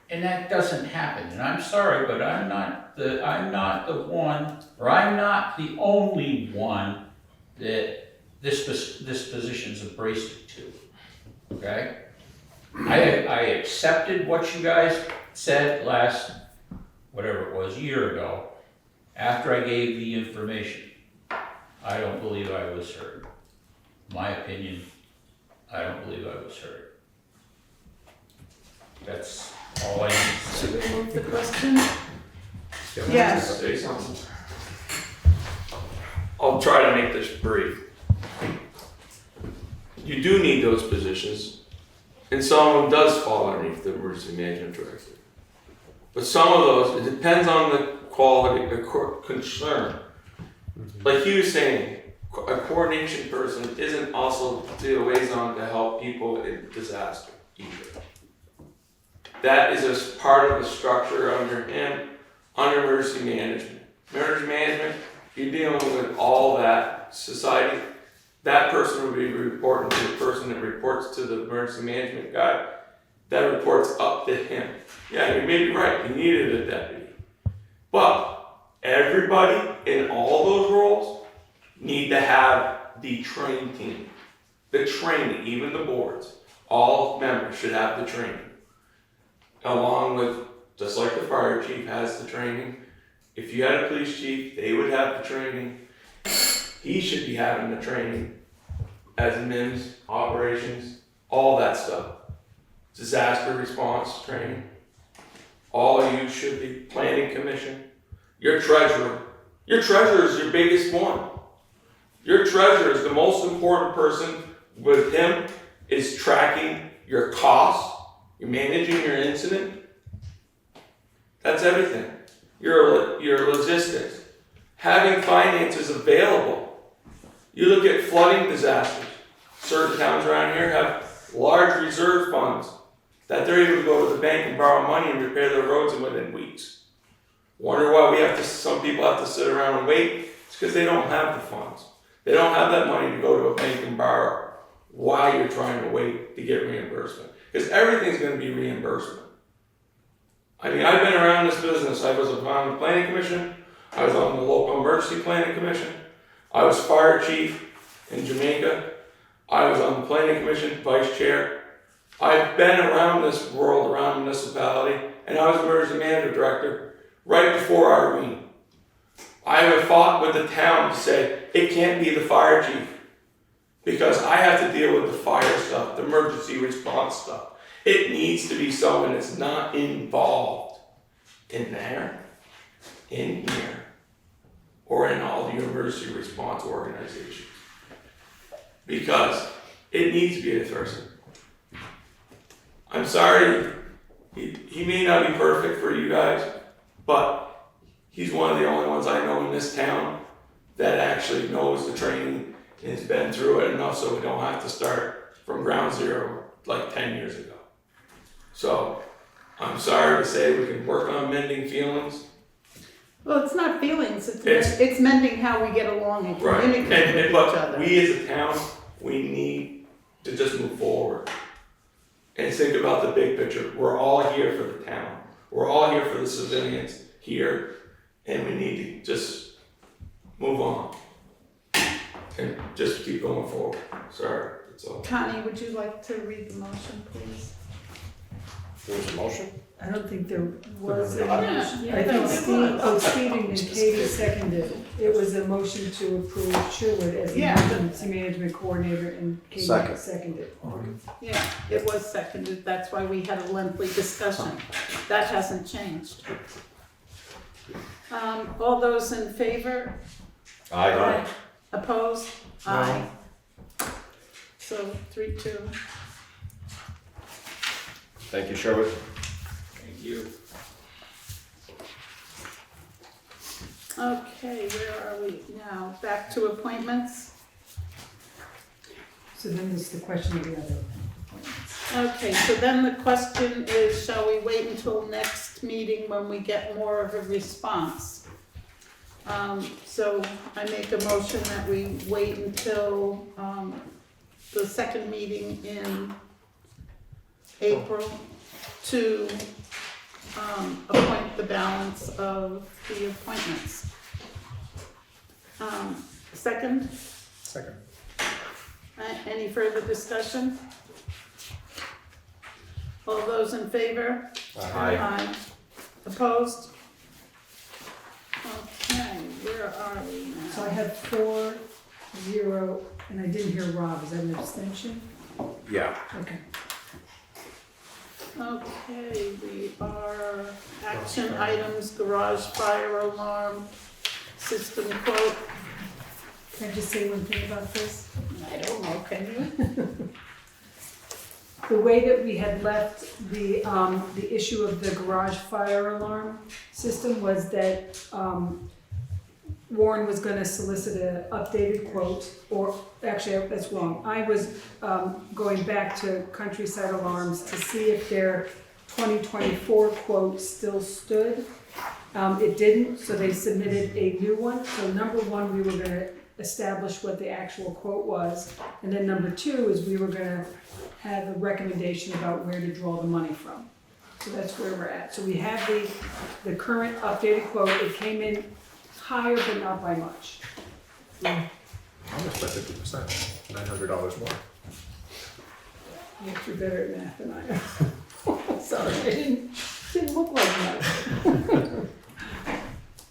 Speaker 13: And that doesn't happen. And I'm sorry, but I'm not the one, or I'm not the only one that this position's embracing to. Okay? I accepted what you guys said last, whatever it was, year ago, after I gave the information. I don't believe I was heard. My opinion, I don't believe I was heard. That's all I need to say.
Speaker 1: Should we move the question? Yes.
Speaker 11: Say something. I'll try to make this brief. You do need those positions, and some of them does fall underneath the emergency management director. But some of those, it depends on the quality, the concern. Like he was saying, a coordination person isn't also the liaison to help people in disaster either. That is a part of the structure under him, under emergency management. Emergency management, you're dealing with all that society. That person would be reporting to the person that reports to the emergency management guy. That reports up to him. Yeah, you may be right, you needed a deputy. But everybody in all those roles need to have the train team. The training, even the boards. All members should have the training. Along with, just like the fire chief has the training, if you had a police chief, they would have the training. He should be having the training. Admins, operations, all that stuff. Disaster response training. All of you should be planning commission. Your treasurer. Your treasurer is your biggest one. Your treasurer is the most important person. With him is tracking your costs. You're managing your incident. That's everything. Your logistics. Having finances available. You look at flooding disasters. Certain towns around here have large reserve funds that they're able to go to the bank and borrow money and repair their roads within weeks. Wonder why some people have to sit around and wait? It's because they don't have the funds. They don't have that money to go to a bank and borrow while you're trying to wait to get reimbursement. Because everything's going to be reimbursement. I mean, I've been around this business. I was on the planning commission. I was on the local emergency planning commission. I was fire chief in Jamaica. I was on the planning commission, vice chair. I've been around this world, around municipality, and I was emergency management director right before Irene. I have fought with the town to say, it can't be the fire chief. Because I have to deal with the fire stuff, the emergency response stuff. It needs to be someone that's not involved in there, in here, or in all the emergency response organizations. Because it needs to be a person. I'm sorry, He may not be perfect for you guys, but he's one of the only ones I know in this town that actually knows the training and has been through it enough so we don't have to start from ground zero like 10 years ago. So I'm sorry to say we can work on mending feelings.
Speaker 1: Well, it's not feelings,
Speaker 11: It's-
Speaker 1: it's mending how we get along and
Speaker 11: Right,
Speaker 1: communicate with each
Speaker 11: but
Speaker 1: other.
Speaker 11: we as a town, we need to just move forward. And think about the big picture. We're all here for the town. We're all here for the civilians here, and we need to just move on. And just keep going forward. Sorry, that's all.
Speaker 1: Connie, would you like to read the motion, please?
Speaker 6: There was a motion?
Speaker 3: I don't think there was a
Speaker 1: Yeah,
Speaker 3: motion.
Speaker 1: yeah,
Speaker 3: I
Speaker 1: there
Speaker 3: think
Speaker 1: was.
Speaker 3: Stephen and Katie seconded. It was a motion to approve Sherwood as the
Speaker 1: Yeah.
Speaker 3: emergency management coordinator and Katie
Speaker 6: Second.
Speaker 3: seconded.
Speaker 1: Yeah, it was seconded, that's why we had a lengthy discussion. That hasn't changed. All those in favor?
Speaker 2: Aye.
Speaker 1: Opposed? Aye. So 3-2.
Speaker 2: Thank you, Sherwood.
Speaker 11: Thank you.
Speaker 1: Okay, where are we now? Back to appointments?
Speaker 3: So then there's the question of the other appointments.
Speaker 1: Okay, so then the question is, shall we wait until next meeting when we get more of a response? So I make a motion that we wait until, the second meeting in April to, appoint the balance of the appointments. Second?
Speaker 5: Second.
Speaker 1: Any further discussion? All those in favor?
Speaker 2: Aye.
Speaker 1: Opposed? Okay, where are we
Speaker 3: So I
Speaker 1: now?
Speaker 3: have 4-0, and I didn't hear Rob. Is that an abstention?
Speaker 6: Yeah.
Speaker 3: Okay.
Speaker 1: Okay, we are action items, garage fire alarm, system quote.
Speaker 3: Can I just say one thing about this?
Speaker 1: I don't know, can you?
Speaker 3: The way that we had left the issue of the garage fire alarm system was that, Warren was gonna solicit an updated quote, or actually, that's wrong. I was, going back to Countryside Alarms to see if their 2024 quote still stood. It didn't, so they submitted a new one. So number one, we were gonna establish what the actual quote was. And then number two is we were gonna have a recommendation about where to draw the money from. So that's where we're at. So we have the current updated quote. It came in higher, but not by much.
Speaker 5: Almost by 50%, $900 more.
Speaker 3: You're better at math than I am. Sorry, I didn't look like that.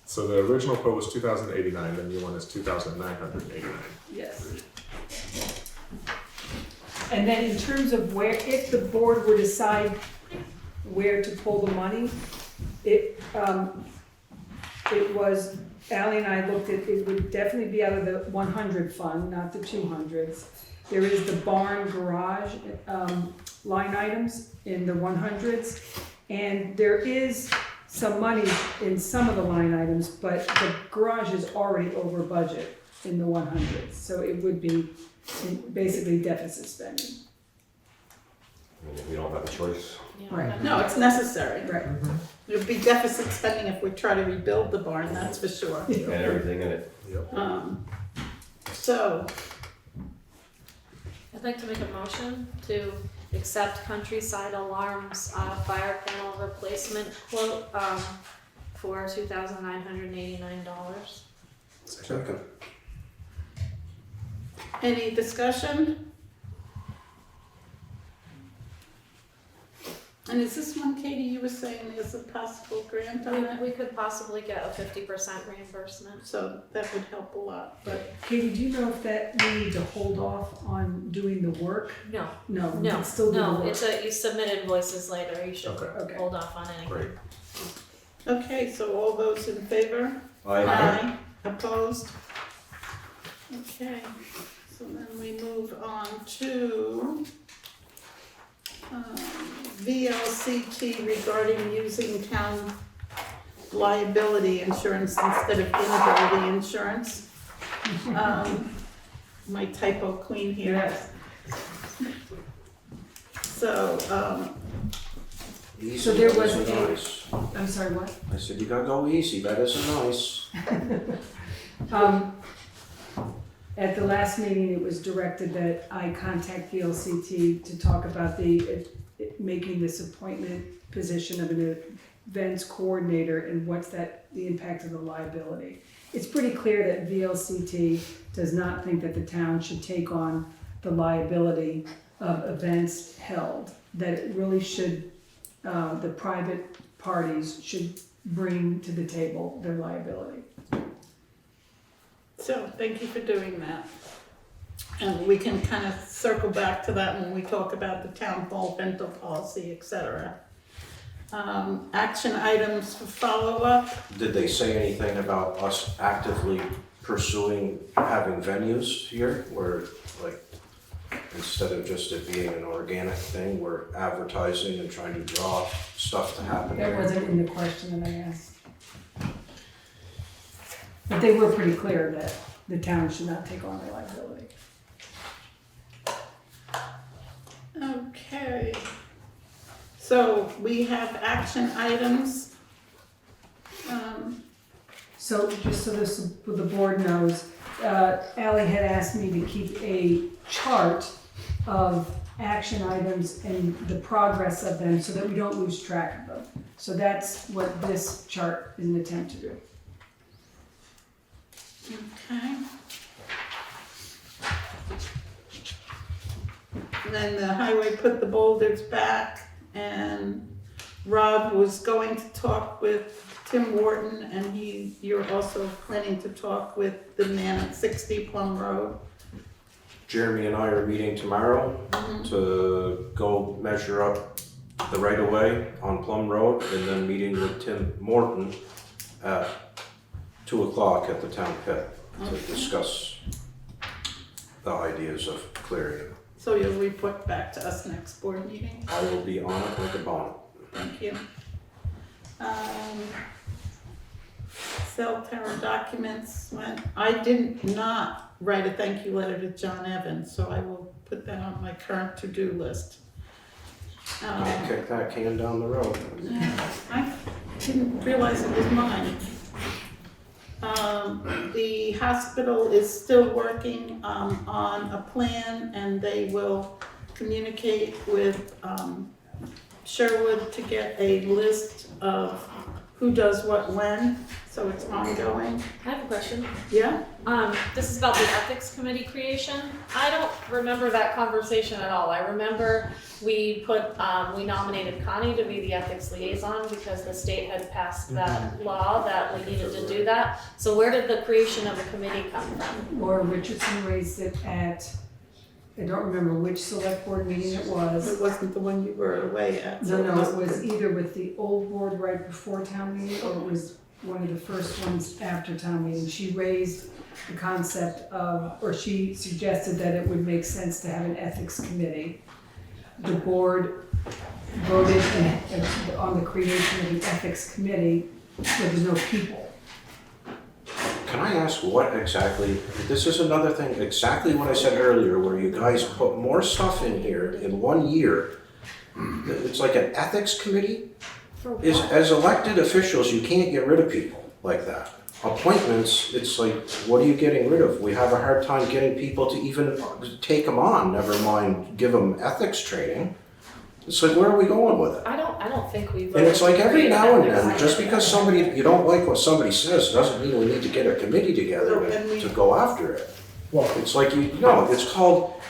Speaker 5: So the original quote was $2,089, the new one is $2,989.
Speaker 3: Yes. And then in terms of where, if the board were to decide where to pull the money, it was, Ally and I looked at, it would definitely be out of the 100 fund, not the 200s. There is the barn garage, line items in the 100s. And there is some money in some of the line items, but the garage is already over budget in the 100s. So it would be basically deficit spending.
Speaker 2: I mean, we don't have a choice.
Speaker 9: Yeah.
Speaker 3: Right.
Speaker 1: No, it's necessary.
Speaker 3: Right.
Speaker 1: It would be deficit spending if we try to rebuild the barn, that's for sure.
Speaker 2: And everything in it.
Speaker 1: So,
Speaker 9: I'd like to make a motion to accept Countryside Alarms fire panel replacement quote for $2,989.
Speaker 6: Second.
Speaker 1: any discussion? And is this one, Katie, you were saying there's a possible grant on it?
Speaker 9: We could possibly get a 50% reimbursement.
Speaker 1: So that would help a lot, but
Speaker 3: Katie, do you know if that we need to hold off on doing the work?
Speaker 9: No,
Speaker 3: No, we
Speaker 9: no,
Speaker 3: can still do the
Speaker 9: no,
Speaker 3: work.
Speaker 9: it's you submit invoices later, you should
Speaker 5: Okay.
Speaker 9: hold off on anything.
Speaker 5: Great.
Speaker 1: okay, so all those in favor?
Speaker 2: Aye.
Speaker 1: Opposed? Okay, so then we move on to VLCT regarding using town liability insurance instead of inability insurance. My typo queen here.
Speaker 3: Yes.
Speaker 1: So,
Speaker 6: Easy,
Speaker 3: So there
Speaker 6: that
Speaker 3: was
Speaker 6: isn't
Speaker 3: a-
Speaker 6: nice.
Speaker 3: I'm sorry, what?
Speaker 6: I said, you gotta go easy, that isn't nice.
Speaker 3: At the last meeting, it was directed that I contact VLCT to talk about making this appointment position of an events coordinator and what's the impact of the liability. It's pretty clear that VLCT does not think that the town should take on the liability of events held, that it really should, the private parties should bring to the table their liability.
Speaker 1: so thank you for doing that. And we can kind of circle back to that when we talk about the town hall rental policy, et cetera. Action items for follow-up.
Speaker 6: Did they say anything about us actively pursuing having venues here where, like, instead of just it being an organic thing, we're advertising and trying to draw stuff to happen
Speaker 3: That
Speaker 6: here?
Speaker 3: wasn't in the question that I asked. But they were pretty clear that the town should not take on the liability.
Speaker 1: Okay. So we have action items.
Speaker 3: So just so the board knows, Ally had asked me to keep a chart of action items and the progress of them so that we don't lose track of them. So that's what this chart is an attempt to do.
Speaker 1: Okay. And then the highway put the boulders back, and Rob was going to talk with Tim Wharton, and you're also planning to talk with the man at 60 Plum Road.
Speaker 6: Jeremy and I are meeting tomorrow to go measure up the right-of-way on Plum Road, and then meeting with Tim Morton at 2 o'clock at the town pit to discuss the ideas of clearing it.
Speaker 1: So you'll report back to us next board meeting?
Speaker 6: I will be on it like a bonnet.
Speaker 1: Thank you. Cell tower documents went, I did not write a thank you letter to John Evans, so I will put that on my current to-do list.
Speaker 6: Kick that can down the road.
Speaker 1: I didn't realize it was mine. The hospital is still working on a plan, and they will communicate with Sherwood to get a list of who does what when, so it's ongoing.
Speaker 9: I have a question.
Speaker 1: Yeah?
Speaker 9: This is about the ethics committee creation. I don't remember that conversation at all. I remember we nominated Connie to be the ethics liaison because the state had passed that law that we needed to do that. So where did the creation of a committee come from?
Speaker 3: Laura Richardson raised it at, I don't remember which select board meeting it was.
Speaker 1: It wasn't the one you were away at. so
Speaker 3: No, it
Speaker 1: must
Speaker 3: was
Speaker 1: be-
Speaker 3: either with the old board right before town meeting, or it was one of the first ones after town meeting. She raised the concept of, or she suggested that it would make sense to have an ethics committee. The board voted on the creation of an ethics committee, where there's no people.
Speaker 6: Can I ask what exactly, this is another thing, exactly what I said earlier, where you guys put more stuff in here in 1 year. It's like an ethics committee? As elected officials, you can't get rid of people like that. Appointments, it's like, what are you getting rid of? We have a hard time getting people to even take them on, never mind give them ethics training. It's like, where are we going with it?
Speaker 9: I don't think we voted.
Speaker 6: And it's like
Speaker 9: to
Speaker 6: every
Speaker 9: create
Speaker 6: now and
Speaker 9: an ethics
Speaker 6: then, just
Speaker 9: committee.
Speaker 6: because you don't like what somebody says, doesn't mean we need to get a committee together to go after it. It's like, it's called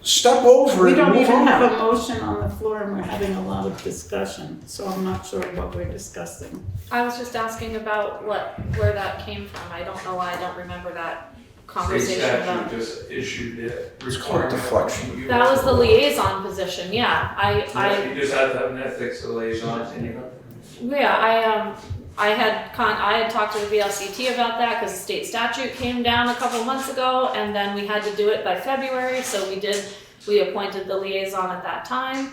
Speaker 6: step over
Speaker 1: We
Speaker 6: and
Speaker 1: don't
Speaker 6: move
Speaker 1: even have a
Speaker 6: on.
Speaker 1: motion on the floor, and we're having a lot of discussion, so I'm not sure what we're discussing.
Speaker 9: I was just asking about where that came from. I don't know why I don't remember that conversation
Speaker 11: State
Speaker 9: about.
Speaker 11: statute just issued it.
Speaker 6: It's called deflection.
Speaker 9: That was the liaison position, yeah.
Speaker 11: You just have to have an ethics liaison and you
Speaker 9: I had talked to the VLCT about that because the state statute came down a couple months ago, and then we had to do it by February, so we did We appointed the liaison at that time.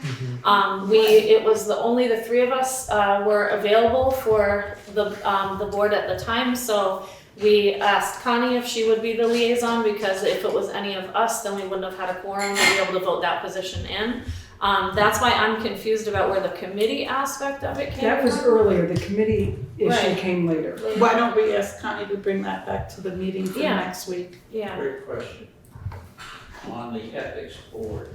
Speaker 9: It was only the three of us were available for the board at the time, so we asked Connie if she would be the liaison, because if it was any of us, then we wouldn't have had a quorum to be able to vote that position in. That's why I'm confused about where the committee aspect of it came from.
Speaker 3: That was earlier, the committee issue
Speaker 9: Right.
Speaker 3: came later.
Speaker 1: Why don't we ask Connie to bring that back to the meeting for
Speaker 9: Yeah.
Speaker 1: next week?
Speaker 9: Yeah.
Speaker 13: Great question. On the ethics board,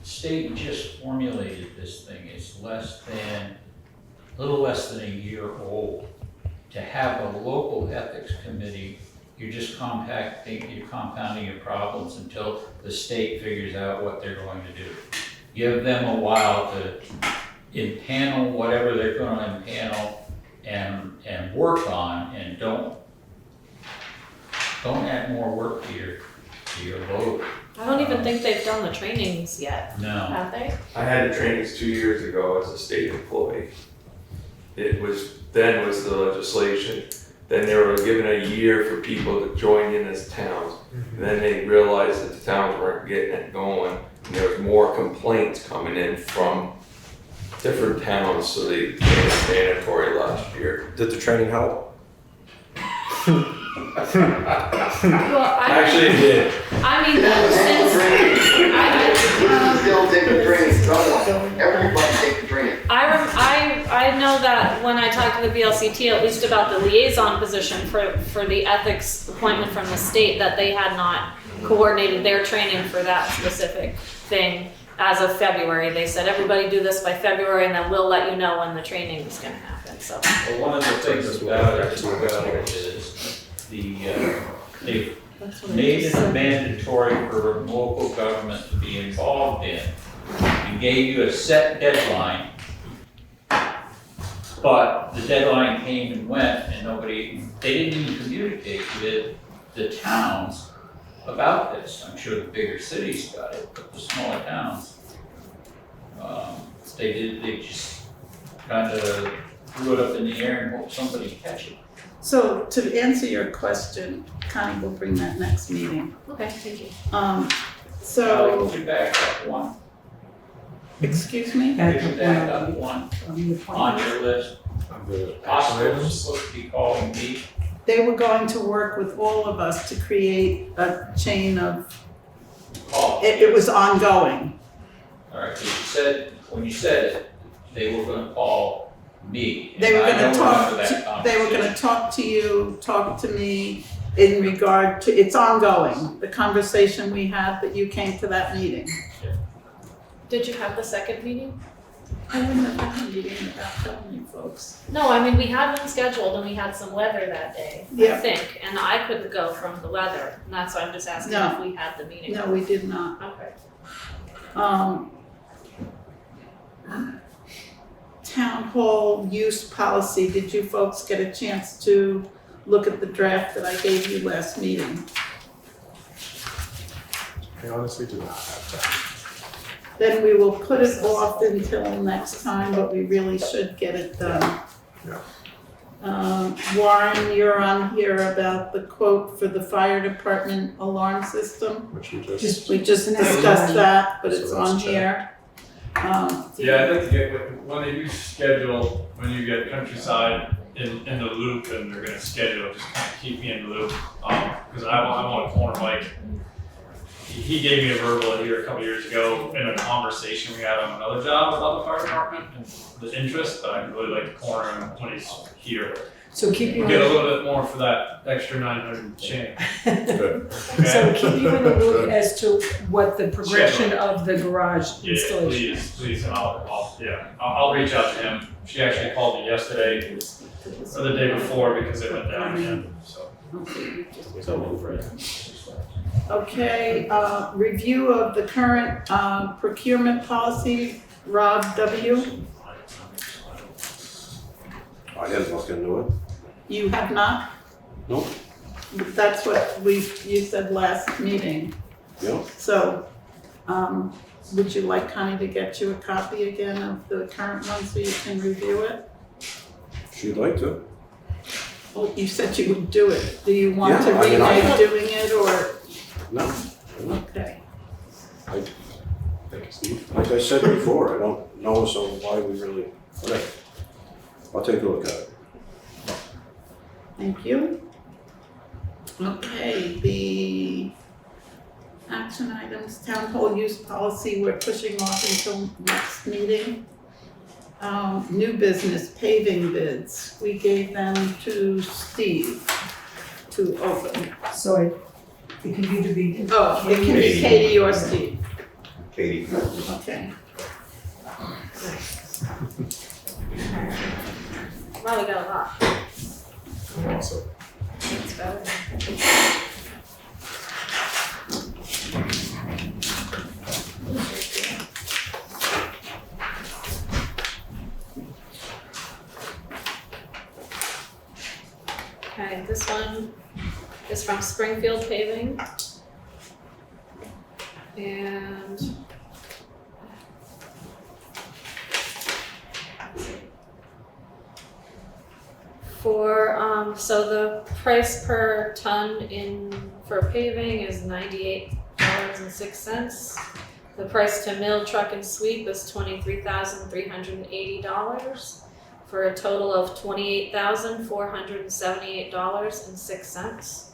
Speaker 13: state just formulated this thing, it's a little less than a year old. To have a local ethics committee, you're just compounding your problems until the state figures out what they're going to do. Give them a while to impanel whatever they're gonna impanel and work on, and don't add more work to your load.
Speaker 9: I don't even think they've done the trainings yet,
Speaker 13: No.
Speaker 9: have they?
Speaker 11: I had the trainings 2 years ago as a state employee. Then was the legislation. Then they were given a year for people to join in as towns. Then they realized that the towns weren't getting it going, and there was more complaints coming in from different towns, so they made it mandatory last year.
Speaker 2: Did the training help?
Speaker 9: Well,
Speaker 11: Actually, it did.
Speaker 9: I mean,
Speaker 14: Still take the training, someone, everybody take the training.
Speaker 9: I know that when I talked to the VLCT, at least about the liaison position for the ethics appointment from the state, that they had not coordinated their training for that specific thing as of February. They said, everybody do this by February, and then we'll let you know when the training is gonna happen, so.
Speaker 13: Well, one of the things about it is they've made it mandatory for local government to be involved in, and gave you a set deadline, but the deadline came and went, and they didn't even communicate with the towns about this. I'm sure the bigger cities got it, but the smaller towns, they just kind of threw it up in the air and hoped somebody catch it.
Speaker 1: So to answer your question, Connie will bring that next meeting.
Speaker 9: Okay, thank you.
Speaker 1: So,
Speaker 13: Could you back up one?
Speaker 1: excuse me?
Speaker 3: Back
Speaker 13: Could you
Speaker 3: up
Speaker 13: back
Speaker 3: one
Speaker 13: up one
Speaker 3: on the
Speaker 13: on
Speaker 3: appointment.
Speaker 13: your list?
Speaker 5: Of the action
Speaker 13: Hospital's
Speaker 5: items.
Speaker 13: supposed to be calling me.
Speaker 1: They were going to work with all of us to create a chain of, it was ongoing.
Speaker 13: All right, 'cause when you said it, they were gonna call me.
Speaker 1: They were
Speaker 13: and I
Speaker 1: gonna
Speaker 13: don't
Speaker 1: talk
Speaker 13: remember that
Speaker 1: they were gonna
Speaker 13: conversation.
Speaker 1: talk to you, talk to me in regard to, it's ongoing, the conversation we had, that you came to that meeting.
Speaker 9: Did you have the second meeting?
Speaker 1: I wouldn't have had a meeting without telling you folks.
Speaker 9: No, I mean, we had one scheduled and we had some weather that day, I
Speaker 1: Yeah.
Speaker 9: think, and I couldn't go from the weather, and that's why I'm just asking
Speaker 1: No.
Speaker 9: if we had the meeting.
Speaker 1: No, we did not.
Speaker 9: Okay.
Speaker 1: Town hall use policy, did you folks get a chance to look at the draft that I gave you last meeting?
Speaker 5: I honestly do not have time.
Speaker 1: Then we will put it off until next time, but we really should get it done.
Speaker 5: Yeah.
Speaker 1: Warren, you're on here about the quote for the fire department alarm system.
Speaker 5: Which we
Speaker 1: We just discussed that, but
Speaker 5: So
Speaker 1: it's
Speaker 5: let's
Speaker 1: on
Speaker 5: check.
Speaker 1: here.
Speaker 7: Yeah, I'd like to get, when they do schedule, when you get Countryside in the loop and they're gonna schedule, just kind of keep me in the loop. Cause I want to corner Mike. He gave me a verbal here a couple years ago in a conversation we had on another job about the fire department and the interest, but I'd really like to corner him when he's here.
Speaker 3: So keep you
Speaker 7: We'll get a
Speaker 3: in,
Speaker 7: little bit more for that extra 900 change.
Speaker 5: Good.
Speaker 3: so keep you in the loop as to what the progression
Speaker 7: Schedule.
Speaker 3: of the garage
Speaker 7: Yeah,
Speaker 3: installation.
Speaker 7: please, and I'll reach out to him. She actually called me yesterday or the day before because it went down again, so.
Speaker 1: Okay, just go over it. Okay, review of the current procurement policy, Rob W.
Speaker 6: I didn't look into it.
Speaker 1: You have not?
Speaker 6: Nope.
Speaker 1: That's what you said last meeting.
Speaker 6: Yeah.
Speaker 1: So, would you like Connie to get you a copy again of the current one so you can review it?
Speaker 6: She'd like to.
Speaker 1: Well, you said you would do it. Do you want to
Speaker 6: Yeah, I mean,
Speaker 1: rename doing it or?
Speaker 6: No.
Speaker 1: Okay.
Speaker 6: like I said before, I don't know, so why we really, whatever. I'll take a look at it.
Speaker 1: Thank you. Okay, the action items, town hall use policy, we're pushing off until next meeting. New business, paving bids, we gave them to Steve to open.
Speaker 3: So it can either be.
Speaker 1: Oh, it can be Katie or Steve.
Speaker 2: Katie.
Speaker 1: Okay.
Speaker 9: Wow, we got a lot.
Speaker 5: Also,
Speaker 9: That's better. Okay, this one is from Springfield Paving. And so the price per ton for paving is $98.06. The price to mill, truck and sweep is $23,380 for a total of $28,478.06.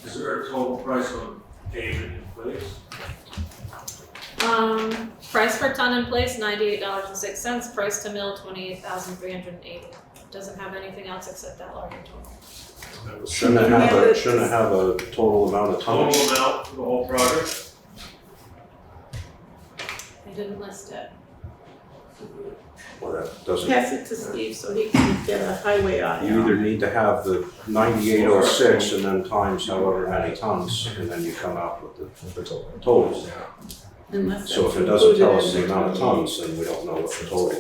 Speaker 8: Is there a total price on payment in place?
Speaker 9: Price per ton in place, $98.06. Price to mill, $28,380. Doesn't have anything else except that larger total.
Speaker 6: Shouldn't it have a total amount of
Speaker 8: Total
Speaker 6: tonnage?
Speaker 8: amount for the whole project?
Speaker 9: They didn't list it.
Speaker 6: Well, that doesn't,
Speaker 1: Pass it to Steve so he can get a highway on
Speaker 6: you either need to have the 9806 and then times however many tons, and then you come out with the totals.
Speaker 1: Unless
Speaker 6: So if
Speaker 1: that's
Speaker 6: it doesn't tell us
Speaker 1: included
Speaker 6: the
Speaker 1: in
Speaker 6: amount of tons, then we don't know what the total is.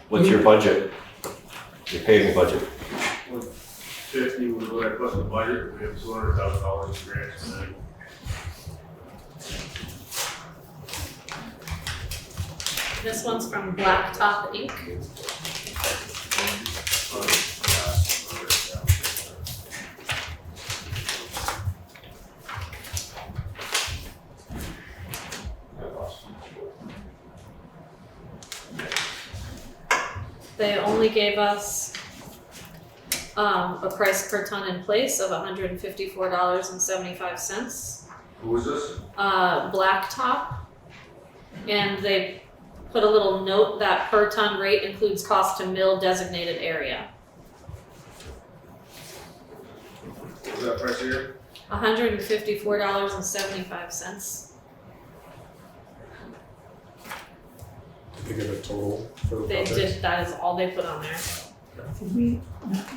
Speaker 2: What's your budget? Your paving budget?
Speaker 8: 50 was what I put in the budget, we have $200,000 in grants today.
Speaker 9: This one's from Blacktop Inc. They only gave us a price per ton in place of $154.75.
Speaker 8: Who was this?
Speaker 9: Blacktop. And they put a little note that per ton rate includes cost to mill designated area.
Speaker 8: What was that price here?
Speaker 9: $154.75.
Speaker 5: Did they give a total for the
Speaker 9: They
Speaker 5: project?
Speaker 9: did, that is all they put on there.
Speaker 3: Did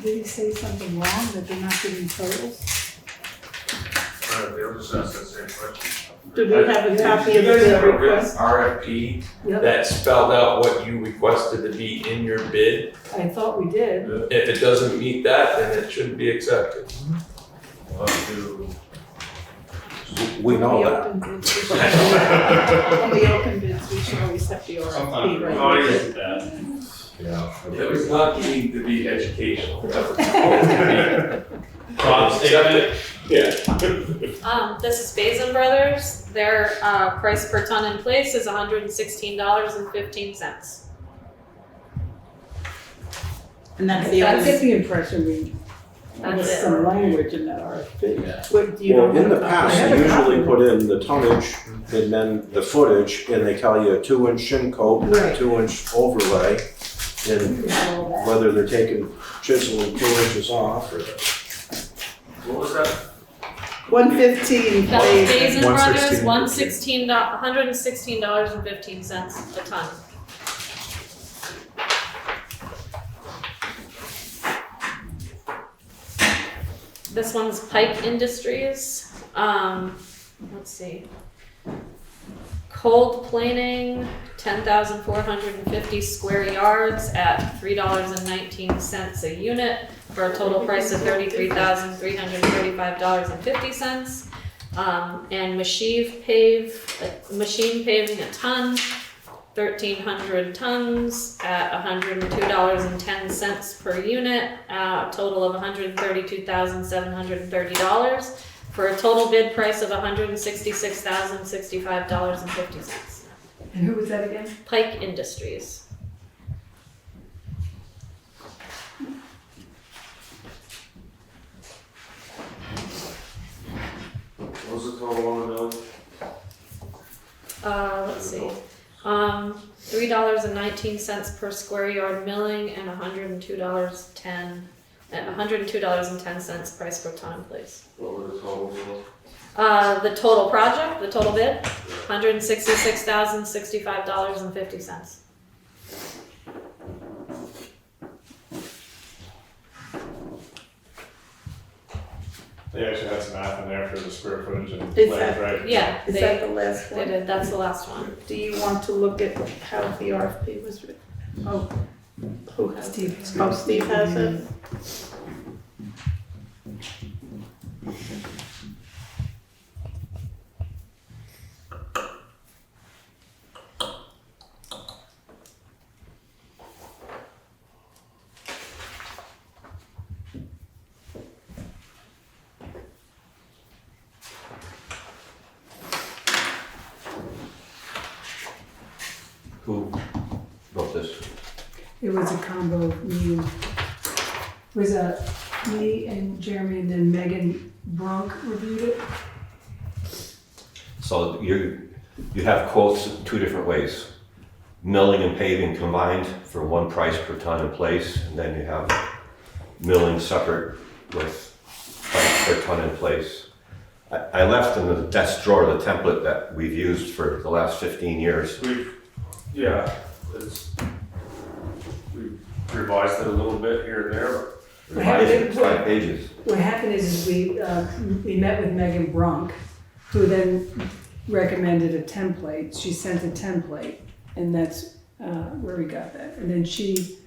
Speaker 3: he say something wrong, that they're not giving totals?
Speaker 8: They were just asked that same question.
Speaker 1: Do we have a copy of the request?
Speaker 11: RFP
Speaker 3: Yep,
Speaker 11: that spelled out what you requested to be in your bid.
Speaker 3: I thought we did.
Speaker 11: If it doesn't meet that, then it shouldn't be accepted.
Speaker 8: We'll have to
Speaker 6: We know that.
Speaker 1: On the open bids, we should always have the RFP, right?
Speaker 8: Oh, yeah, that.
Speaker 5: Yeah.
Speaker 11: It was not meant to be educational. That was
Speaker 8: Cost statement?
Speaker 11: Yeah.
Speaker 9: This is Basin Brothers. Their price per ton in place is $116.15.
Speaker 1: And that's the
Speaker 3: I
Speaker 1: only.
Speaker 3: get the impression we,
Speaker 9: That's
Speaker 3: there's
Speaker 9: it.
Speaker 3: some language in that RFP.
Speaker 1: What, do you
Speaker 6: Well,
Speaker 1: don't
Speaker 6: in
Speaker 1: have
Speaker 6: the
Speaker 1: a copy?
Speaker 6: past,
Speaker 3: I have
Speaker 6: they
Speaker 3: a copy.
Speaker 6: usually put in the tonnage and then the footage, and they tell you a 2-inch shin coat,
Speaker 3: Right.
Speaker 6: 2-inch overlay, and
Speaker 3: All that.
Speaker 6: whether they're taking chiseling 2 inches off or.
Speaker 8: What was that?
Speaker 1: 115,
Speaker 9: That was
Speaker 1: please.
Speaker 9: Basin Brothers,
Speaker 5: $116.
Speaker 9: $116.15 a ton. This one's Pike Industries. Let's see. Cold planing, 10,450 square yards at $3.19 a unit for a total price of $33,335.50. And machine paving a ton, 1,300 tons at $102.10 per unit, a total of $132,730 for a total bid price of $166,065.50.
Speaker 3: And who was that again?
Speaker 9: Pike Industries.
Speaker 8: What was the total on the bill?
Speaker 9: Let's see. $3.19 per square yard milling and $102.10 price per ton in place.
Speaker 8: What were the total bills?
Speaker 9: The total project, the total bid, $166,065.50.
Speaker 7: They actually had some math in there for the square footage and
Speaker 1: Is
Speaker 7: land,
Speaker 1: that-
Speaker 7: right?
Speaker 9: Yeah,
Speaker 1: Is that the last
Speaker 9: they
Speaker 1: one?
Speaker 9: did, that's the last one.
Speaker 1: Do you want to look at how the RFP was written? Oh, who has?
Speaker 3: Steve.
Speaker 1: Oh, Steve has it?
Speaker 2: Who wrote this?
Speaker 3: It was a combo meeting. It was me and Jeremy and then Megan Brunk reviewed it.
Speaker 2: So you have quotes two different ways. Milling and paving combined for one price per ton in place, and then you have milling separate with price per ton in place. I left in the desk drawer the template that we've used for the last 15 years.
Speaker 8: Yeah, we revised it a little bit here and there,
Speaker 2: Revised it 5 pages.
Speaker 3: What happened is we met with Megan Brunk, who then recommended a template. She sent a template, and that's where we got that. And then she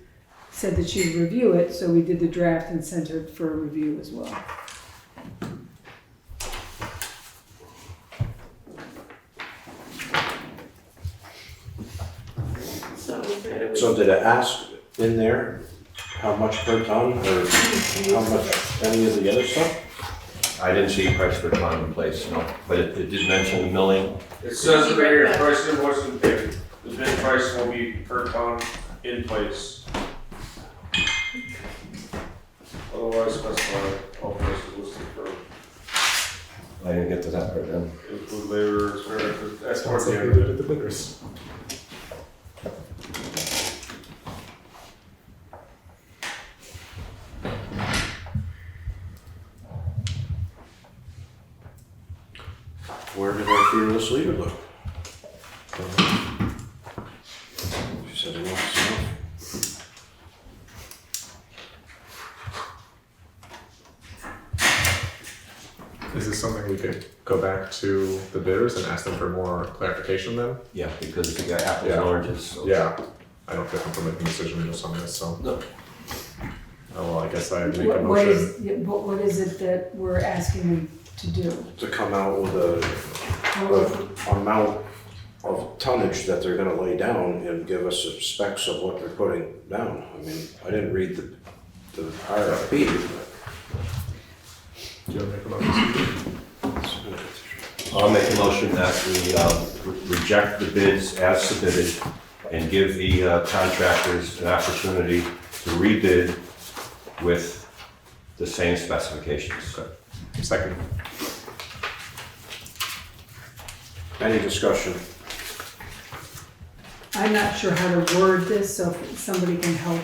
Speaker 3: said that she'd review it, so we did the draft and sent her for a review as well.
Speaker 6: So did it ask in there how much per ton or how much any of the other stuff?
Speaker 2: I didn't see price per ton in place, no, but it did mention milling.
Speaker 8: it says in there, price invoice and payment. The bid price will be per ton in place. Otherwise specified, all prices listed for
Speaker 2: I didn't get to that part then.
Speaker 8: include labor, that's towards the end of
Speaker 5: Included
Speaker 8: it.
Speaker 5: at the bidders.
Speaker 6: Where did our fearless leader look? She said it was enough.
Speaker 5: Is this something we could go back to the bidders and ask them for more clarification then?
Speaker 2: Yeah, because you got apples and
Speaker 5: Yeah.
Speaker 2: oranges. So.
Speaker 5: Yeah, I don't feel comfortable making a decision just on this, so.
Speaker 2: No.
Speaker 5: Oh, well, I guess I make a
Speaker 3: What
Speaker 5: motion.
Speaker 3: what is it that we're asking them to do?
Speaker 6: To come out with a amount of tonnage that they're gonna lay down and give us the specs of what they're putting down. I mean, I didn't read the RFP,
Speaker 5: Do you want to make a motion?
Speaker 6: but.
Speaker 2: I'll make a motion that we reject the bids as submitted and give the contractors an opportunity to rebid with the same specifications.
Speaker 5: Second.
Speaker 6: Any discussion?
Speaker 3: I'm not sure how to word this, so if somebody can help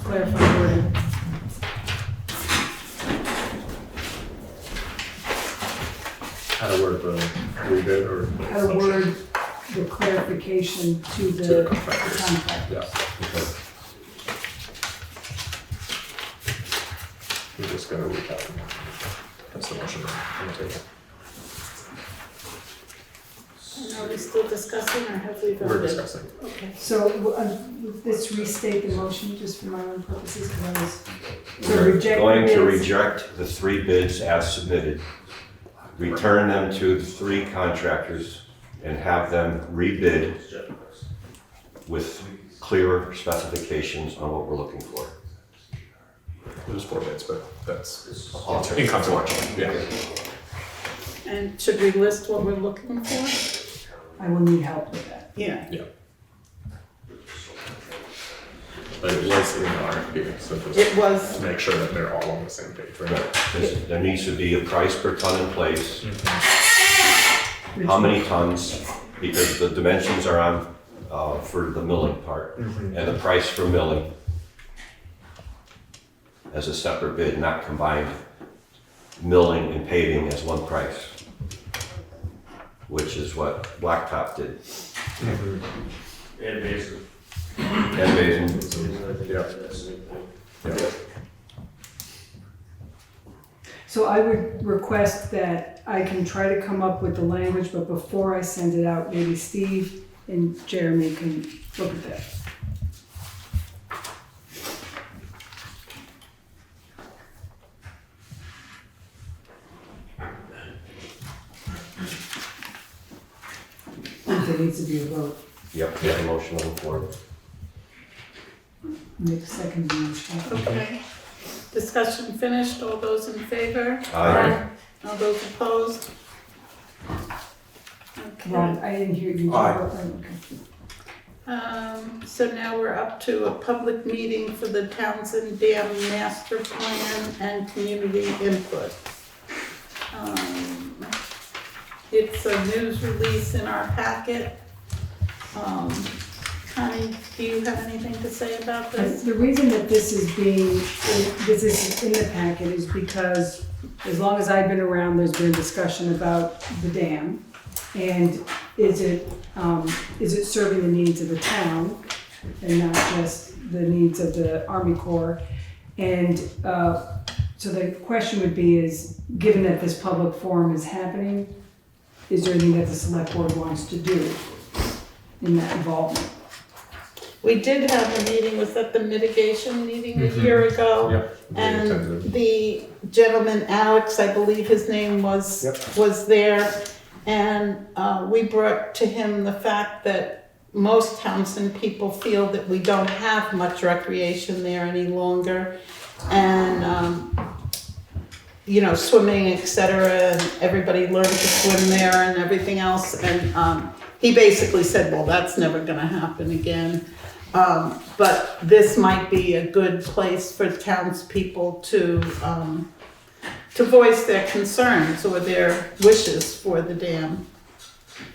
Speaker 3: clarify wording.
Speaker 5: How to word the rebid or?
Speaker 3: How to word the clarification to the contractors.
Speaker 5: Yeah. Okay. We're just gonna recap. That's the motion on the table.
Speaker 1: Are we still discussing or have we voted?
Speaker 5: We're discussing.
Speaker 1: Okay.
Speaker 3: So, let's restate the motion just for my own purposes, because I was, to
Speaker 2: We're
Speaker 3: reject
Speaker 2: going to
Speaker 3: bids.
Speaker 2: reject the 3 bids as submitted. Return them to the 3 contractors and have them rebid with clearer specifications on what we're looking for.
Speaker 5: There's 4 bids, but that's
Speaker 2: Alternate.
Speaker 5: inconsequential. Yeah.
Speaker 1: And should we list what we're looking for?
Speaker 3: I will need help with that.
Speaker 1: Yeah.
Speaker 5: But it was in the RFP, so
Speaker 1: It
Speaker 5: just
Speaker 1: was,
Speaker 5: to make sure that they're all on the same page, right?
Speaker 2: There needs to be a price per ton in place. How many tons, because the dimensions are on, for the milling part, and the price for milling as a separate bid, not combined milling and paving as one price, which is what Blacktop did.
Speaker 8: And basically.
Speaker 2: And Basin.
Speaker 5: Yeah.
Speaker 3: So I would request that I can try to come up with the language, but before I send it out, maybe Steve and Jeremy can look at that. There needs to be a vote.
Speaker 2: Yep, get a motion on the floor.
Speaker 3: Make a second motion.
Speaker 1: okay. Discussion finished, all those in favor?
Speaker 2: Aye.
Speaker 1: All those opposed? Okay.
Speaker 3: Ron, I didn't hear you.
Speaker 6: Aye.
Speaker 3: Okay.
Speaker 1: So now we're up to a public meeting for the Townshend Dam Master Plan and community input. It's a news release in our packet. Connie, do you have anything to say about this?
Speaker 3: The reason that this is in the packet is because as long as I've been around, there's been a discussion about the dam. And is it serving the needs of the town and not just the needs of the Army Corps? And so the question would be is, given that this public forum is happening, is there anything that the select board wants to do in that involvement?
Speaker 1: We did have a meeting, was that the mitigation meeting a year ago?
Speaker 5: Yep.
Speaker 1: And the gentleman, Alex, I believe his name was, was there. And we brought to him the fact that most Townshend people feel that we don't have much recreation there any longer. And, you know, swimming, et cetera, and everybody learned to swim there and everything else. And he basically said, well, that's never gonna happen again. But this might be a good place for townspeople to voice their concerns or their wishes for the dam.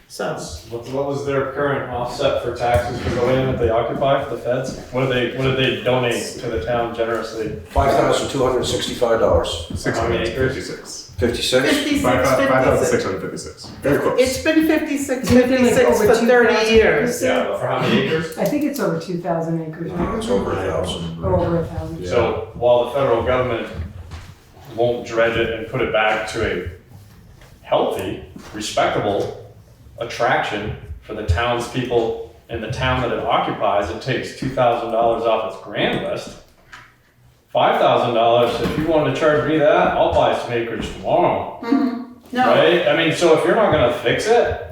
Speaker 1: So,
Speaker 7: What was their current offset for taxes for the land that they occupy for the feds? What did they donate to the town generously?
Speaker 6: $5,265.
Speaker 7: How many acres?
Speaker 5: 56.
Speaker 6: 56?
Speaker 1: 56,
Speaker 5: 5,656. Very close.
Speaker 1: It's been 56
Speaker 3: Isn't it like over
Speaker 1: for 30
Speaker 3: 2,000
Speaker 1: years.
Speaker 7: Yeah, but for how many acres?
Speaker 3: I think it's over 2,000 acres.
Speaker 6: No, it's over 1,000.
Speaker 3: Or over 1,000.
Speaker 5: Yeah.
Speaker 7: So while the federal government won't dredge it and put it back to a healthy, respectable attraction for the townspeople in the town that it occupies, it takes $2,000 off its grand list. $5,000, if you wanted to charge me that, I'll buy some acres tomorrow.
Speaker 1: No,
Speaker 7: Right? I mean, so if you're not gonna fix it,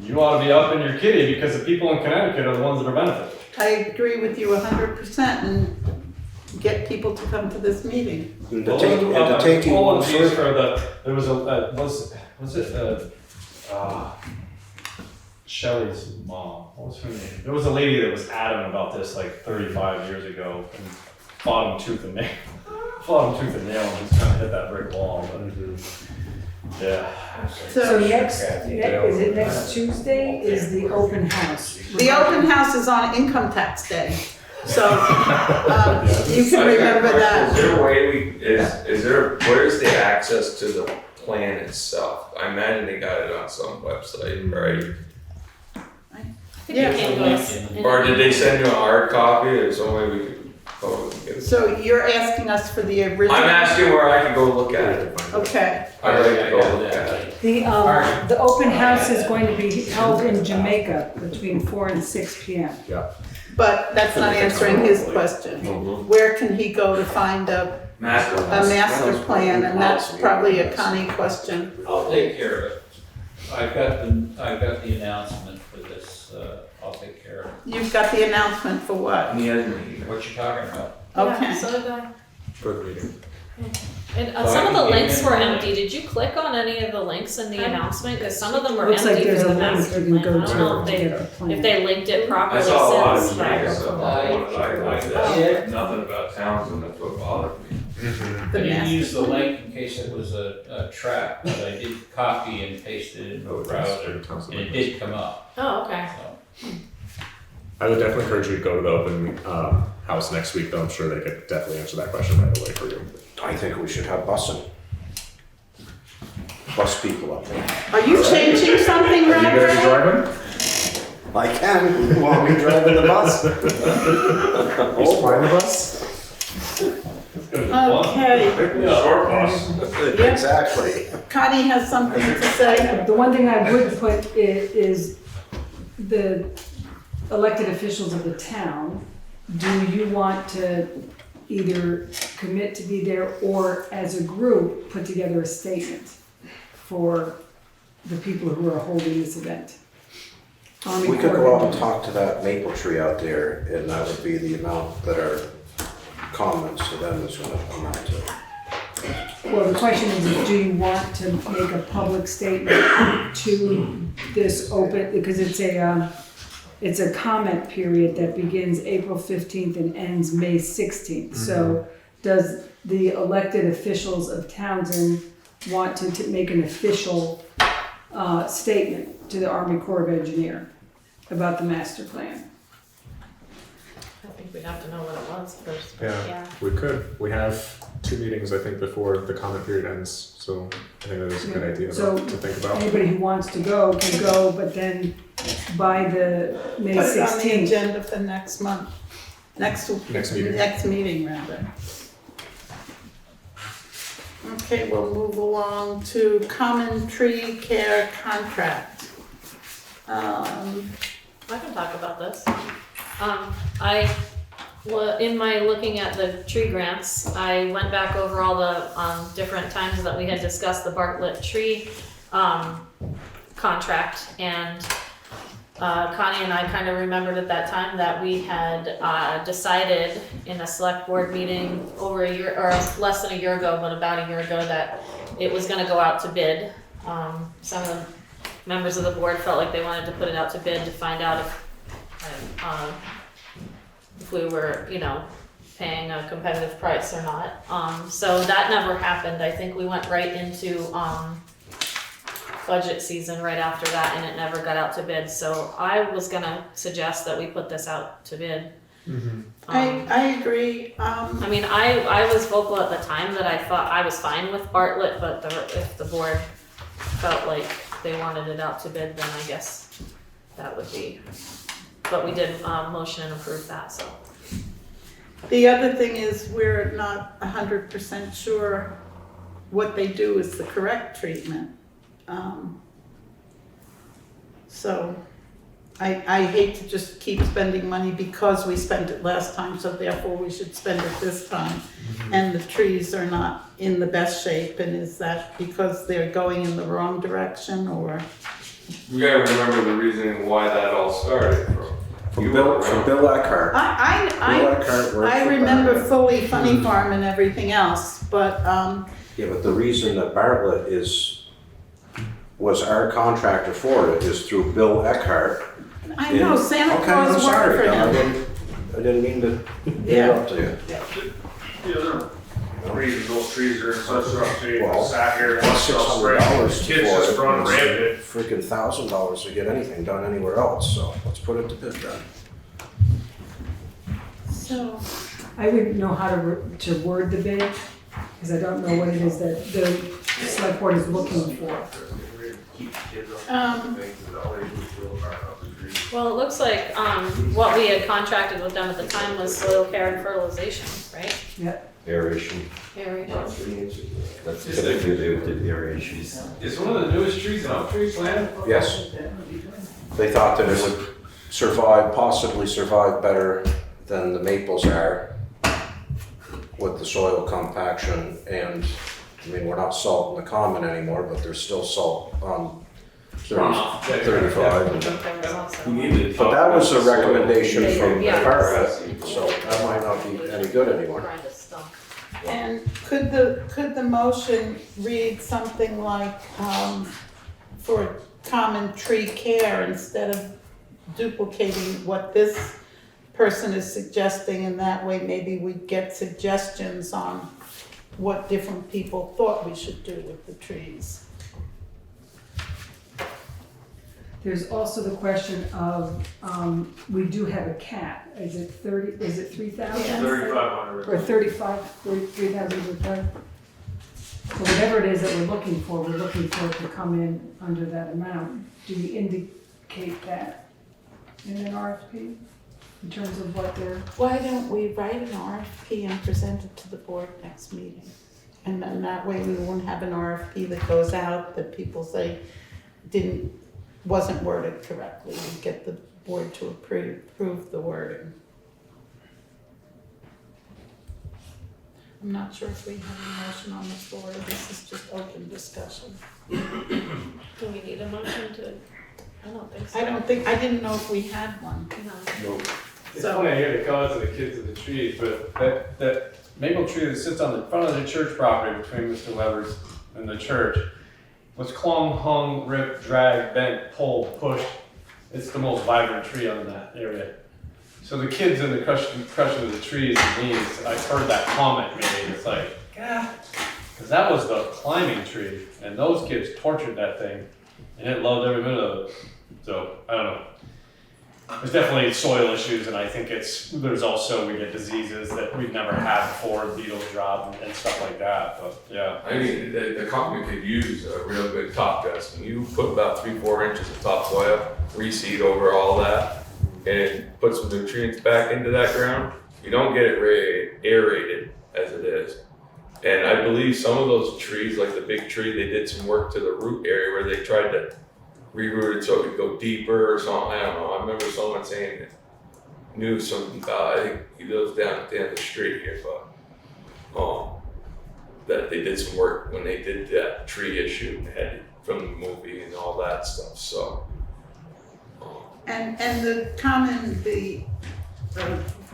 Speaker 7: you ought to be up in your kitty because the people in Connecticut are the ones that are benefiting.
Speaker 1: I agree with you 100% and get people to come to this meeting.
Speaker 6: And to take you one
Speaker 7: Apologies
Speaker 6: further.
Speaker 7: for the, there was a, was it, Shelley's mom, what was her name? There was a lady that was adamant about this like 35 years ago and fought him tooth and nail. And just kind of hit that brick wall, but yeah.
Speaker 3: So next, is it next Tuesday is the open house?
Speaker 1: The open house is on income tax day, so you can remember
Speaker 11: Is
Speaker 1: that.
Speaker 11: there a way where's the access to the plan itself? I imagine they got it on some website, right?
Speaker 9: I think you can go in-
Speaker 11: Or did they send you a hard copy or some way we could get it?
Speaker 1: So you're asking us for the original?
Speaker 11: I'm asking where I can go look at it.
Speaker 1: Okay,
Speaker 11: I'd like to go look at it.
Speaker 3: The open house is going to be held in Jamaica between 4 and 6 p.m.
Speaker 1: but that's not answering his question. Where can he go to find a master plan? And that's probably a Connie question.
Speaker 11: I'll take care of it.
Speaker 13: I've got the announcement for this, I'll take care of it.
Speaker 1: You've got the announcement for what?
Speaker 13: What you talking about?
Speaker 1: Okay.
Speaker 9: Yeah, so did I.
Speaker 5: For the meeting.
Speaker 9: And
Speaker 13: So
Speaker 9: some
Speaker 13: I
Speaker 9: of the
Speaker 13: can get
Speaker 9: links
Speaker 13: in
Speaker 9: were
Speaker 13: there.
Speaker 9: empty. Did you click on any of the links in the announcement? Because some of them were
Speaker 3: Looks like
Speaker 9: empty
Speaker 3: there's
Speaker 9: for
Speaker 3: a
Speaker 9: the
Speaker 3: link
Speaker 9: master
Speaker 3: you can
Speaker 9: plan.
Speaker 3: go
Speaker 9: I don't know
Speaker 3: to
Speaker 9: if
Speaker 3: to get the plan.
Speaker 9: if they linked it
Speaker 11: I
Speaker 9: properly
Speaker 11: saw a lot of
Speaker 9: since.
Speaker 11: meetings of
Speaker 13: I-
Speaker 11: like that,
Speaker 13: Yeah.
Speaker 11: nothing about Townsend, that's what bothered me.
Speaker 13: I
Speaker 1: The
Speaker 13: didn't
Speaker 1: master
Speaker 13: use the
Speaker 1: plan.
Speaker 13: link in case it was a trap, but I did copy and paste it into a browser, and it did come up,
Speaker 9: Oh, okay.
Speaker 13: so.
Speaker 5: I would definitely encourage you to go to the open house next week, though. I'm sure they could definitely answer that question right away for you.
Speaker 6: I think we should have busing. Bus people up there.
Speaker 1: Are you changing something,
Speaker 5: Are you gonna be
Speaker 1: Robert?
Speaker 5: driving?
Speaker 6: I can. You want me driving the bus?
Speaker 5: You flying the bus?
Speaker 1: Okay,
Speaker 11: Short bus.
Speaker 6: Exactly.
Speaker 1: Connie has something to say.
Speaker 3: The one thing I would put is the elected officials of the town. Do you want to either commit to be there or as a group, put together a statement for the people who are holding this event? Army
Speaker 6: We could
Speaker 3: Corps
Speaker 6: go
Speaker 3: of
Speaker 6: out and talk to that maple tree out there, and that would be the amount that our comments to them is gonna amount to.
Speaker 3: Well, the question is, do you want to make a public statement to this open, because it's a comment period that begins April 15th and ends May 16th. So does the elected officials of Townsend want to make an official statement to the Army Corps of Engineer about the master plan?
Speaker 9: I think we'd have to know what it was first. but
Speaker 5: Yeah, we could. We have 2 meetings, I think, before the comment period ends, so I think that is a good idea
Speaker 3: So
Speaker 5: to think about.
Speaker 3: anybody who wants to go can go, but then by the May
Speaker 1: Put it on the
Speaker 3: 16th.
Speaker 1: agenda for next month. Next
Speaker 5: meeting.
Speaker 1: Next meeting, rather. Okay, we'll move along to common tree care contract.
Speaker 9: I can talk about this. In my looking at the tree grants, I went back over all the different times that we had discussed the Bartlett tree contract, and Connie and I kind of remembered at that time that we had decided in a select board meeting over a year, or less than a year ago, but about a year ago, that it was gonna go out to bid. Some of the members of the board felt like they wanted to put it out to bid to find out if we were, paying a competitive price or not. So that never happened. I think we went right into budget season right after that, and it never got out to bid. So I was gonna suggest that we put this out to bid.
Speaker 1: I agree.
Speaker 9: I mean, I was vocal at the time that I thought I was fine with Bartlett, but if the board felt like they wanted it out to bid, then I guess that would be, but we did motion and approve that, so.
Speaker 1: The other thing is, we're not 100% sure what they do is the correct treatment. So I hate to just keep spending money because we spent it last time, so therefore we should spend it this time. And the trees are not in the best shape, and is that because they're going in the wrong direction, or?
Speaker 11: We gotta remember the reasoning why that all started
Speaker 6: From Bill Eckhart.
Speaker 1: I remember fully Funny Farm and everything else, but,
Speaker 6: Yeah, but the reason that Bartlett was our contractor for it is through Bill Eckhart.
Speaker 1: I know, Santa
Speaker 6: Okay, I'm
Speaker 1: Claus
Speaker 6: sorry,
Speaker 1: worked for
Speaker 6: I
Speaker 1: him.
Speaker 6: didn't mean to
Speaker 1: Yeah.
Speaker 6: interrupt you.
Speaker 8: The reason those trees are in such rough shape,
Speaker 6: Well,
Speaker 8: sat here and
Speaker 6: $600
Speaker 8: kids just run rampant.
Speaker 6: Freaking $1,000 to get anything done anywhere else, so let's put it to bid then.
Speaker 1: So,
Speaker 3: I wouldn't know how to word the bid, because I don't know what it is that the select board is looking for.
Speaker 9: Well, it looks like, what we had contracted with them at the time was soil care and fertilization, right?
Speaker 2: Aeration.
Speaker 9: Aeration.
Speaker 2: That's typically they did the aeration.
Speaker 11: Is one of the newest trees an oak tree planted?
Speaker 6: Yes. They thought that it would possibly survive better than the maples are with the soil compaction, and I mean, we're not salting the common anymore, but there's still salt on
Speaker 8: runoff.
Speaker 2: 35.
Speaker 11: We need to
Speaker 6: But that was a recommendation from the
Speaker 9: Yeah.
Speaker 6: department, so that might not be any good anymore.
Speaker 9: Grind a stump.
Speaker 1: And could the motion read something like, for common tree care instead of duplicating what this person is suggesting, and that way maybe we'd get suggestions on what different people thought we should do with the trees.
Speaker 3: There's also the question of, we do have a cap. Is it 3,000?
Speaker 8: 3,500.
Speaker 3: Or 3,000? So whatever it is that we're looking for it to come in under that amount. Do we indicate that in an RFP in terms of what they're?
Speaker 1: Why don't we write an RFP and present it to the board next meeting? And then that way we won't have an RFP that goes out that people say wasn't worded correctly. We get the board to approve the wording. I'm not sure if we have a motion on the floor. This is just open discussion.
Speaker 9: Do we need a motion to, I don't think so.
Speaker 1: I didn't know if we had one.
Speaker 9: No.
Speaker 7: It's
Speaker 1: So-
Speaker 7: funny, I hear the comments of the kids of the trees, but that maple tree that sits on the front of the church property between Mr. Weber's and the church was clung, hung, ripped, dragged, bent, pulled, pushed. It's the most vibrant tree on that area. So the kids in the crushing of the trees and leaves, I've heard that comment made. It's like, God, because that was the climbing tree, and those kids tortured that thing, and it loved every minute of it. So I don't know. There's definitely soil issues, and I think there's also, we get diseases that we've never had before, beetles drop and stuff like that, but yeah.
Speaker 11: I mean, the company could use a real good top dress. When you put about 3-4 inches of topsoil, reseed over all that, and put some nutrients back into that ground, you don't get it aerated as it is. And I believe some of those trees, like the big tree, they did some work to the root area where they tried to reroute it so it could go deeper or something. I don't know. I remember someone saying it knew some, I think he lives down at the end of the street here, but that they did some work when they did that tree issue and had from the movie and all that stuff. So.
Speaker 1: And the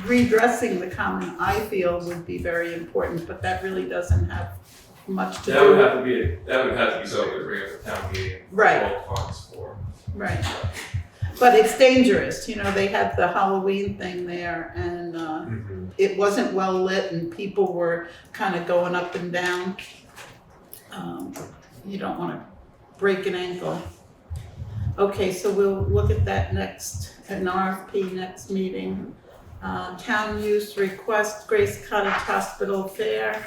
Speaker 1: redressing the common, I feel, would be very important, but that really doesn't have much to
Speaker 11: That
Speaker 1: do
Speaker 11: would
Speaker 1: with.
Speaker 11: have to be something to bring up the town meeting.
Speaker 1: Right.
Speaker 11: Funds for.
Speaker 1: Right. But it's dangerous, they had the Halloween thing there, and it wasn't well lit, and people were kind of going up and down. You don't want to break an ankle. Okay, so we'll look at that next, an RFP next meeting. Town use request, Grace Cottage Hospital Fair.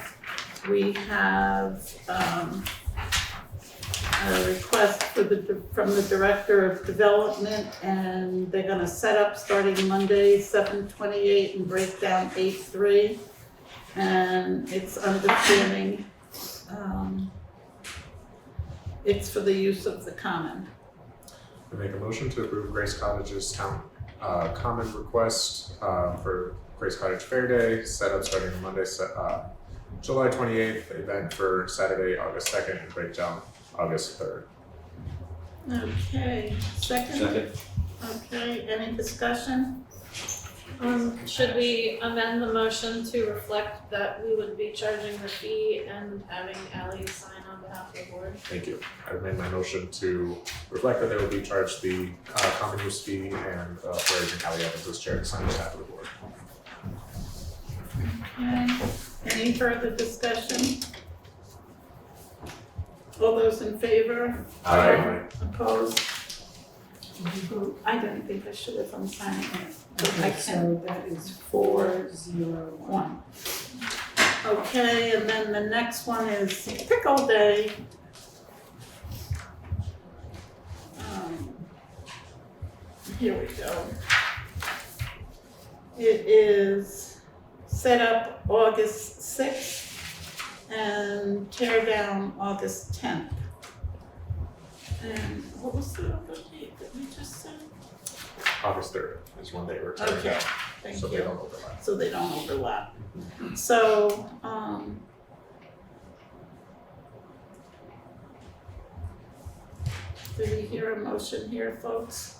Speaker 1: We have a request from the Director of Development, and they're gonna set up starting Monday, 7/28, and break down 8/3. And it's understanding, it's for the use of the common.
Speaker 5: I make a motion to approve Grace Cottage's town common request for Grace Cottage Fair Day, set up starting on Monday, July 28th, event for Saturday, August 2nd, and breakdown August 3rd.
Speaker 1: Okay, second? Okay, any discussion?
Speaker 9: Should we amend the motion to reflect that we would be charging the fee and having Ally sign on behalf of the board?
Speaker 5: Thank you. I made my motion to reflect that they will be charged the common use fee and for urging Callie Evans as chair to sign on behalf of the board.
Speaker 1: Okay, any further discussion? All those in favor?
Speaker 5: Aye.
Speaker 1: Opposed? I didn't think I should if I'm signing it. But I
Speaker 3: Okay,
Speaker 1: can.
Speaker 3: so that is 401.
Speaker 1: Okay, and then the next one is Pickle Day. Here we go. It is set up August 6th and tear down August 10th. And what was the other date that we just said?
Speaker 5: August 3rd is when they were tearing
Speaker 1: Okay,
Speaker 5: down,
Speaker 1: thank
Speaker 5: so
Speaker 1: you.
Speaker 5: they don't overlap.
Speaker 1: So they don't overlap. So, Do we hear a motion here, folks?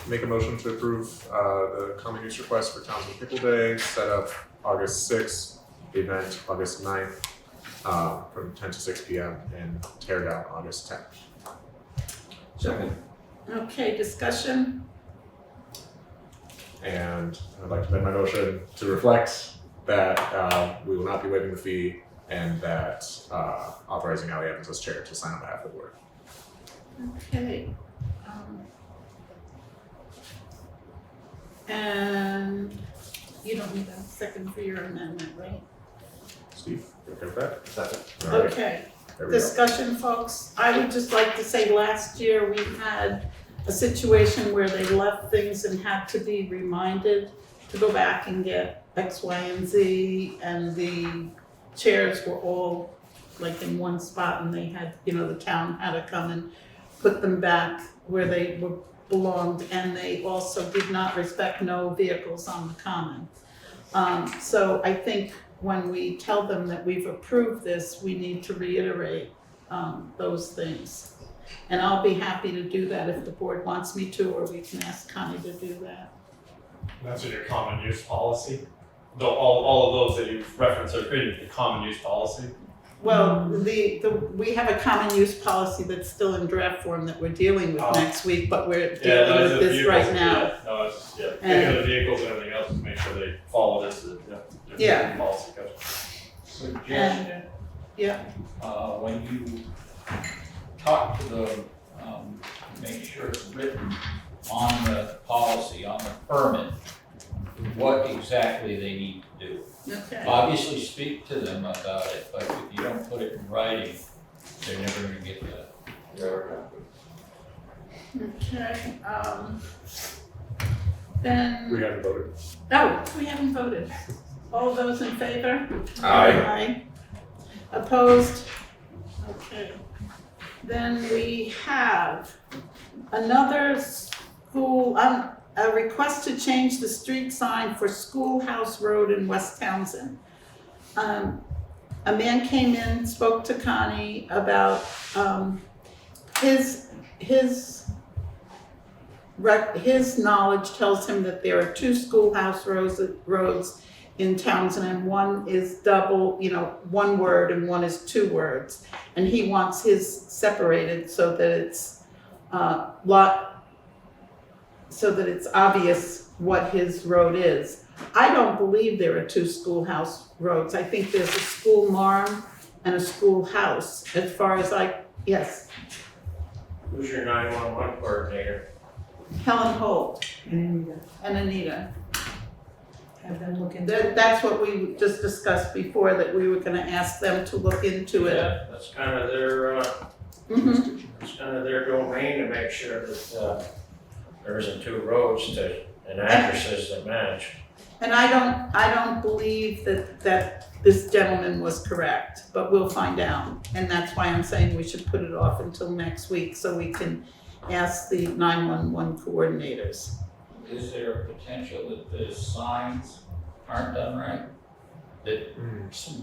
Speaker 5: Make a motion to approve the common use request for Townsend Pickle Day, set up August 6th, event August 9th, from 10 to 6 p.m. and tear down August 10th.
Speaker 2: Second.
Speaker 1: Okay, discussion?
Speaker 5: And I'd like to amend my motion to reflect that we will not be waiving the fee and that authorizing Ally Evans as chair to sign on behalf of the board.
Speaker 1: Okay. And you don't need a second for your amendment, right?
Speaker 5: Steve, you okay with that?
Speaker 2: Second.
Speaker 5: All right,
Speaker 1: Okay,
Speaker 5: there we go.
Speaker 1: discussion, folks. I would just like to say last year we had a situation where they left things and had to be reminded to go back and get X, Y, and Z, and the chairs were all like in one spot, and they had, the town had to come and put them back where they belonged, and they also did not respect no vehicles on the common. So I think when we tell them that we've approved this, we need to reiterate those things. And I'll be happy to do that if the board wants me to, or we can ask Connie to do that.
Speaker 7: That's in your common use policy. Though all of those that you've referenced are in the common use policy.
Speaker 1: Well, we have a common use policy that's still in draft form that we're dealing with next week, but we're dealing with this right now.
Speaker 7: No, it's, thinking of the vehicles and everything else to make sure they follow this, policy goes.
Speaker 13: Suggestion,
Speaker 1: Yeah,
Speaker 13: when you talk to them, make sure it's written on the policy, on the permit, what exactly they need to do.
Speaker 1: okay.
Speaker 13: Obviously speak to them about it, but if you don't put it in writing, they're never gonna get that.
Speaker 1: Okay, then.
Speaker 5: We haven't voted.
Speaker 1: Oh, we haven't voted. All those in favor?
Speaker 5: Aye.
Speaker 1: Opposed? Okay. Then we have another school, a request to change the street sign for Schoolhouse Road in West Townsend. A man came in, spoke to Connie about his knowledge tells him that there are two schoolhouse roads in Townsend, and one is double, one word, and one is two words. And he wants his separated so that it's so that it's obvious what his road is. I don't believe there are two schoolhouse roads. I think there's a school marm and a schoolhouse, as far as yes.
Speaker 4: Who's your 911 coordinator?
Speaker 1: Helen Holt
Speaker 3: And
Speaker 1: and Anita.
Speaker 3: have them look into it.
Speaker 1: That's what we just discussed before, that we were gonna ask them to look into it.
Speaker 4: Yeah, that's kind of their,
Speaker 1: Mhm.
Speaker 4: it's kind of their domain to make sure that, there isn't two roads and addresses that match.
Speaker 1: And I don't believe that this gentleman was correct, but we'll find out. And that's why I'm saying we should put it off until next week so we can ask the 911 coordinators.
Speaker 13: Is there a potential that the signs aren't done right? That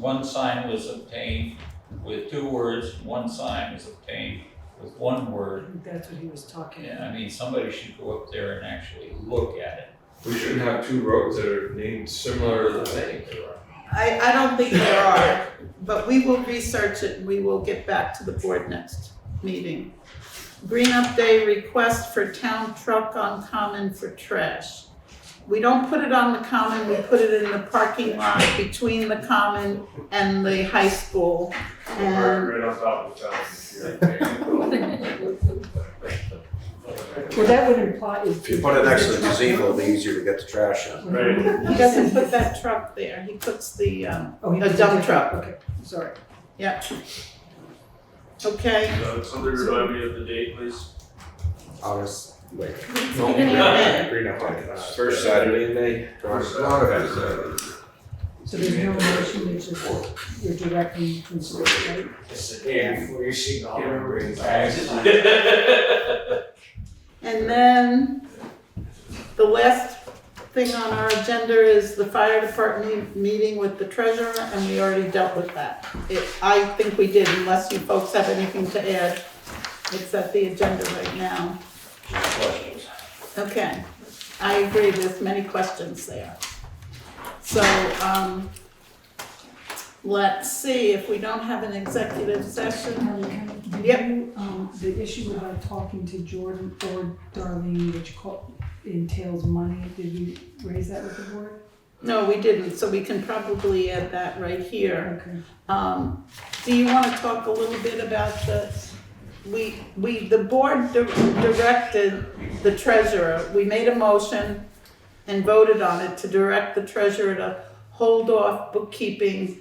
Speaker 13: one sign was obtained with two words, one sign was obtained with one
Speaker 3: I
Speaker 13: word.
Speaker 3: think that's what he was talking about.
Speaker 13: Yeah, I mean, somebody should go up there and actually look at it.
Speaker 11: We shouldn't have two roads that are named similar to the same.
Speaker 1: I don't think there are, but we will research it and we will get back to the board next meeting. Green Up Day request for town truck on common for trash. We don't put it on the common, we put it in the parking lot between the common and the high school. And
Speaker 8: Right on top of town.
Speaker 3: Well, that would imply.
Speaker 6: If you put it next to the gazebo, it'll be easier to get the trash in.
Speaker 8: Right.
Speaker 1: he doesn't put that truck there, he puts the,
Speaker 3: Oh, he
Speaker 1: a
Speaker 3: does
Speaker 1: dump
Speaker 3: it.
Speaker 1: truck.
Speaker 3: Okay, sorry.
Speaker 1: Yeah. Okay.
Speaker 8: Somebody remind me of the date, please.
Speaker 5: August, wait.
Speaker 1: Beginning of May.
Speaker 5: Green up like
Speaker 2: First Saturday in May.
Speaker 3: So there's no motion, it's just you're directing consult, right?
Speaker 4: It's the day before you see all the rings.
Speaker 1: And then the last thing on our agenda is the fire department meeting with the treasurer, and we already dealt with that. I think we did, unless you folks have anything to add. It's at the agenda right now.
Speaker 4: Questions?
Speaker 1: Okay, I agree, there's many questions there. So, let's see, if we don't have an executive session.
Speaker 3: Did
Speaker 1: Yep.
Speaker 3: you, the issue about talking to Jordan or Darlene, which entails money, did you raise that with the board?
Speaker 1: No, we didn't, so we can probably add that right here.
Speaker 3: Okay.
Speaker 1: Do you wanna talk a little bit about the board directed the treasurer, we made a motion and voted on it to direct the treasurer to hold off bookkeeping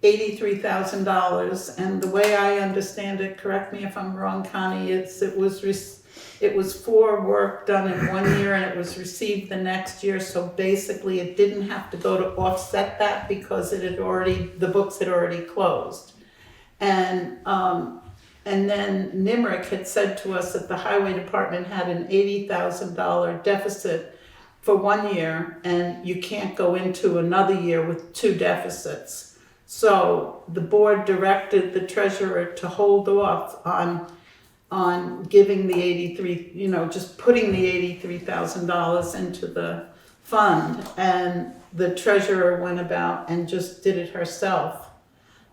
Speaker 1: $83,000, and the way I understand it, correct me if I'm wrong, Connie, it was for work done in 1 year and it was received the next year, so basically it didn't have to go to offset that because the books had already closed. And then Nimrick had said to us that the highway department had an $80,000 deficit for 1 year, and you can't go into another year with 2 deficits. So the board directed the treasurer to hold off on giving the 83, just putting the $83,000 into the fund, and the treasurer went about and just did it herself.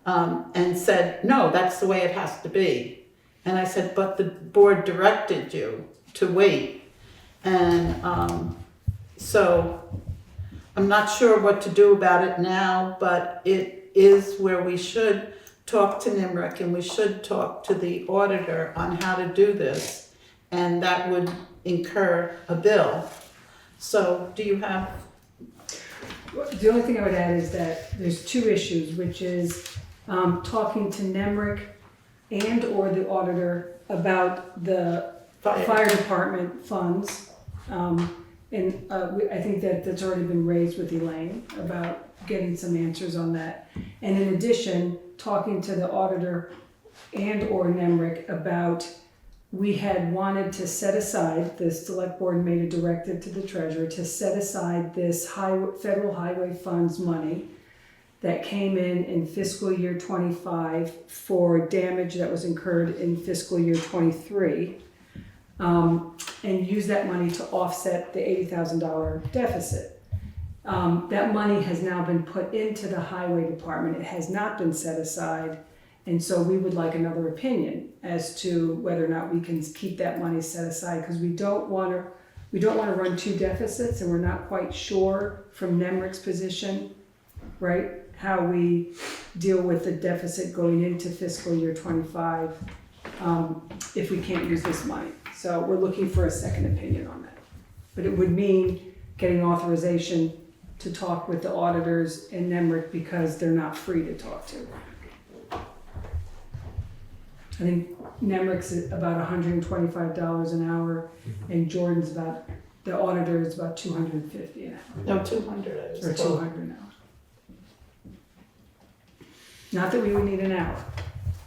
Speaker 1: And said, no, that's the way it has to be. And I said, but the board directed you to wait. And so I'm not sure what to do about it now, but it is where we should talk to Nimrick and we should talk to the auditor on how to do this. And that would incur a bill. So do you have?
Speaker 3: The only thing I would add is that there's 2 issues, which is talking to Nemrick and or the auditor about the fire department funds. I think that's already been raised with Elaine about getting some answers on that. And in addition, talking to the auditor and or Nemrick about, we had wanted to set aside, the select board made a directive to the treasurer to set aside this federal highway funds money that came in fiscal year 25 for damage that was incurred in fiscal year 23, and use that money to offset the $80,000 deficit. That money has now been put into the highway department. It has not been set aside, and so we would like another opinion as to whether or not we can keep that money set aside, because we don't want to run 2 deficits, and we're not quite sure from Nemrick's position, right, how we deal with the deficit going into fiscal year 25 if we can't use this money. So we're looking for a second opinion on that. But it would mean getting authorization to talk with the auditors and Nemrick because they're not free to talk to. I think Nemrick's about $125 an hour, and Jordan's the auditor is about $250 an hour.
Speaker 1: No, 200.
Speaker 3: Or 200 an hour. Not that we would need an hour.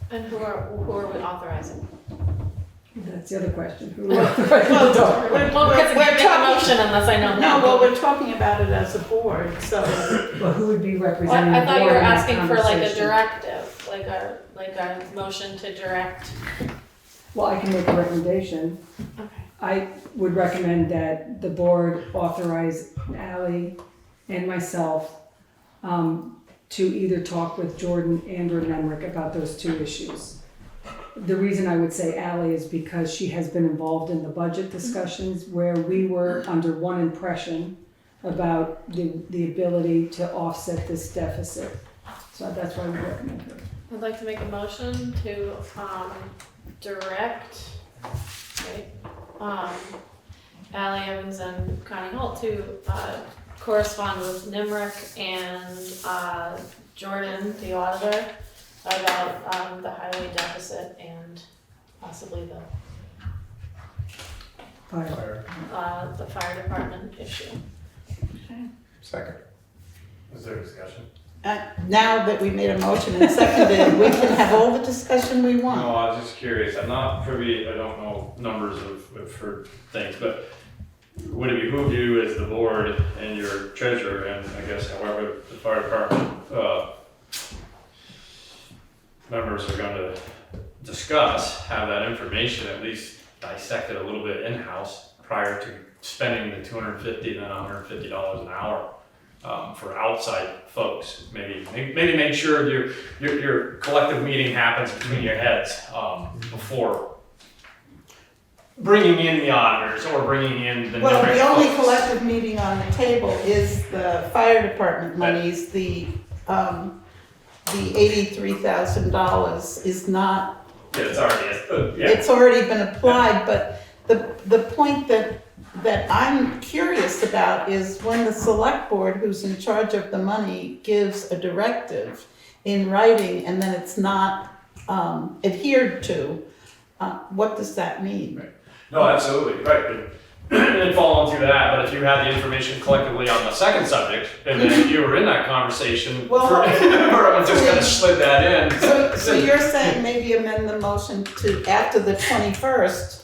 Speaker 9: And who are we authorizing?
Speaker 3: That's the other question. Who
Speaker 1: Well,
Speaker 9: We're making a motion unless I know.
Speaker 1: No, well, we're talking about it as a board, so.
Speaker 3: Well, who would be representing the
Speaker 9: I thought you
Speaker 3: board
Speaker 9: were
Speaker 3: in that
Speaker 9: asking for like a
Speaker 3: conversation?
Speaker 9: directive, like a motion to direct.
Speaker 3: Well, I can make a recommendation.
Speaker 9: Okay.
Speaker 3: I would recommend that the board authorize Ally and myself to either talk with Jordan and or Nemrick about those 2 issues. The reason I would say Ally is because she has been involved in the budget discussions where we were under one impression about the ability to offset this deficit. So that's why we recommend her.
Speaker 9: I'd like to make a motion to direct, Ally Evans and Connie Holt to correspond with Nimrick and Jordan, the auditor, about the highway deficit and possibly the fire department issue.
Speaker 5: Second.
Speaker 7: Is there discussion?
Speaker 1: Now that we made a motion and seconded, we can have all the discussion we want.
Speaker 7: No, I was just curious. I'm not privy, I don't know numbers of for things, but would it behoove you as the board and your treasurer, and I guess however the fire department members are going to discuss, have that information at least dissected a little bit in-house prior to spending the $250 and then $150 an hour for outside folks. Maybe make sure your collective meeting happens between your heads before bringing in the auditors or bringing in the
Speaker 1: Well, the only
Speaker 7: folks.
Speaker 1: collective meeting on the table is the fire department monies. The $83,000 is not.
Speaker 7: Yeah, it's already
Speaker 1: It's already been applied, but the point that I'm curious about is when the select board, who's in charge of the money, gives a directive in writing and then it's not adhered to, what does that mean?
Speaker 7: Right. No, absolutely, right. And then following through that, but if you had the information collectively on the second subject, and then you were in that conversation,
Speaker 1: Well,
Speaker 7: or I'm just gonna slid that in.
Speaker 1: So you're saying maybe amend the motion to after the 21st,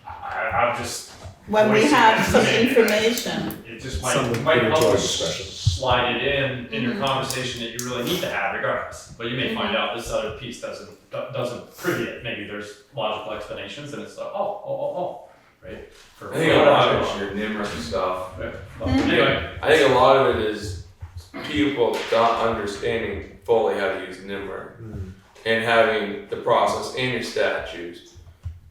Speaker 7: I'm just.
Speaker 1: when we
Speaker 7: voicing
Speaker 1: have
Speaker 7: it.
Speaker 1: some information.
Speaker 7: It just
Speaker 5: Something
Speaker 7: might help
Speaker 5: premature
Speaker 7: us
Speaker 5: discussion.
Speaker 7: slide it in your conversation that you really need to have regardless. But you may find out this other piece doesn't prove it. Maybe there's logical explanations and it's like, oh, right? For
Speaker 11: I think a lot of it's your NIMRIC stuff.
Speaker 7: Right. Well, anyway,
Speaker 11: I think a lot of it is people not understanding fully how to use NIMRIC and having the process and your statutes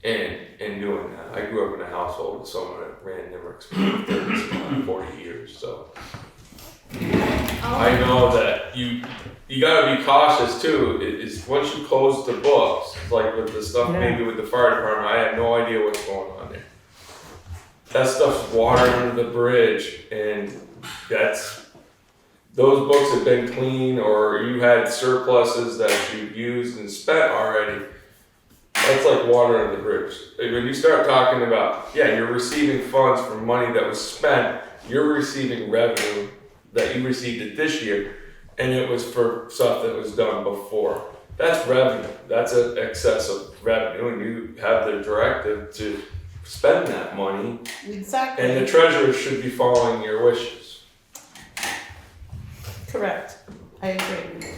Speaker 11: and doing that. I grew up in a household with someone that ran NIMRICs for 40 years, so I know that you gotta be cautious too. It's once you close the books, like with the stuff maybe with the fire department, I have no idea what's going on there. That stuff's water under the bridge, and those books have been clean, or you had surpluses that you've used and spent already. That's like water under the bridge. When you start talking about, you're receiving funds from money that was spent, you're receiving revenue that you received it this year, and it was for stuff that was done before. That's revenue. That's an excess of revenue, and you have the directive to spend that money.
Speaker 1: Exactly.
Speaker 11: And the treasurer should be following your wishes.
Speaker 1: Correct. I agree.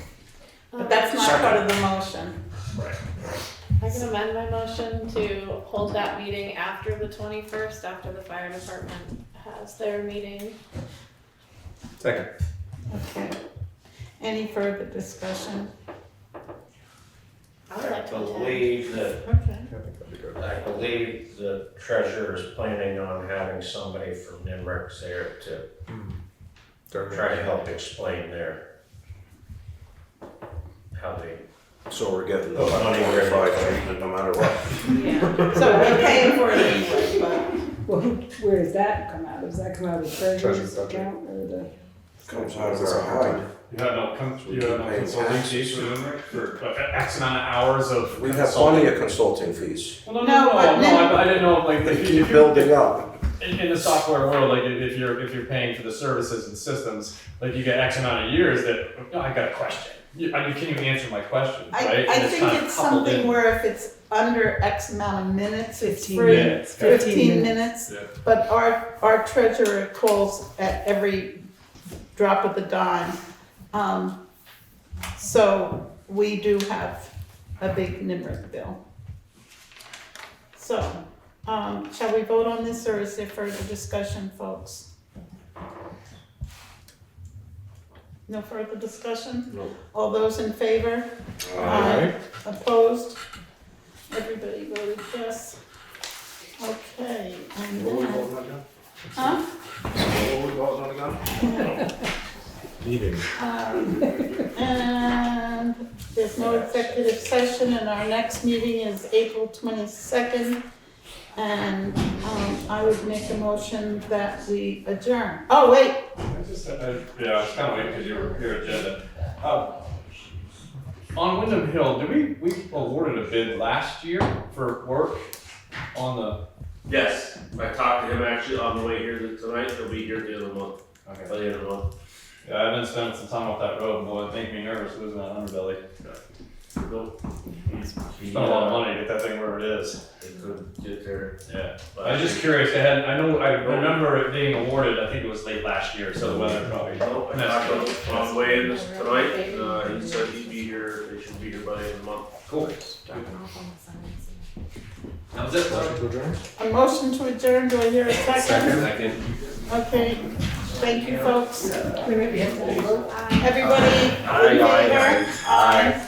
Speaker 1: But that's not part of the motion.
Speaker 7: right.
Speaker 9: I can amend my motion to hold that meeting after the 21st, after the fire department has their meeting.
Speaker 5: Second.
Speaker 1: Okay. Any further discussion?
Speaker 9: I would like to attend.
Speaker 1: Okay.
Speaker 4: I believe the treasurer is planning on having somebody from NIMRIC's there to try to help explain how they.
Speaker 6: So we're getting the
Speaker 4: Oh, money
Speaker 6: 25 treatment no matter what.
Speaker 1: Yeah. So we're paying for it anyway, but.
Speaker 3: Well, where does that come out? Does that come out of the treasurer's
Speaker 5: Treasurer's budget.
Speaker 3: account or the?
Speaker 6: Comes out of our hide.
Speaker 7: You had no consulting fees for NIMRIC for X amount of hours of.
Speaker 6: We have plenty of consulting fees.
Speaker 7: Well,
Speaker 1: No, but
Speaker 7: I didn't know, like,
Speaker 6: They
Speaker 7: if
Speaker 6: keep
Speaker 7: you,
Speaker 6: building up.
Speaker 7: in the software world, like, if you're paying for the services and systems, like, you get X amount of years that, I got a question. You can't even answer my question, right?
Speaker 1: I
Speaker 7: And
Speaker 1: think
Speaker 7: kind of
Speaker 1: it's
Speaker 7: coupled
Speaker 1: something
Speaker 7: in.
Speaker 1: where if it's under X amount of minutes, it's
Speaker 3: 15
Speaker 1: free.
Speaker 3: minutes.
Speaker 1: 15 minutes.
Speaker 7: Yeah.
Speaker 1: But our treasurer calls at every drop of the dime. So we do have a big NIMRIC bill. So, shall we vote on this or is there further discussion, folks? No further discussion?
Speaker 6: No.
Speaker 1: All those in favor?
Speaker 5: Aye.
Speaker 1: Opposed? Everybody voted yes. Okay, and
Speaker 6: What are we
Speaker 1: then,
Speaker 6: voting on again?
Speaker 1: huh?
Speaker 6: What are we voting on again?
Speaker 5: Meeting.
Speaker 1: And there's no executive session and our next meeting is April 22nd. And I would make a motion that we adjourn. Oh, wait,
Speaker 7: I was kind of waiting because you were your agenda. On Windham Hill, we awarded a bid last year for work on the.
Speaker 8: Yes, I talked to him actually on the way here tonight. He'll be here at the end of the month.
Speaker 7: Okay.
Speaker 8: By the end of the month.
Speaker 7: Yeah, I've been spending some time off that road, and boy, it made me nervous losing that underbelly.
Speaker 8: Nope.
Speaker 7: Spent a lot of money to get that thing where it is.
Speaker 8: It could get there.
Speaker 7: Yeah. I was just curious, I remember it being awarded, I think it was late last year, so the weather probably.
Speaker 8: Nope, I talked to him on the way in this tonight, he said he'd be here, they should be here by the end of the month.
Speaker 7: Cool. That was it.
Speaker 5: Motion to adjourn?
Speaker 1: A motion to adjourn, do I hear a second?
Speaker 2: Second.
Speaker 1: Okay, thank you, folks. Everybody,
Speaker 8: Aye.
Speaker 1: in favor?
Speaker 8: Aye.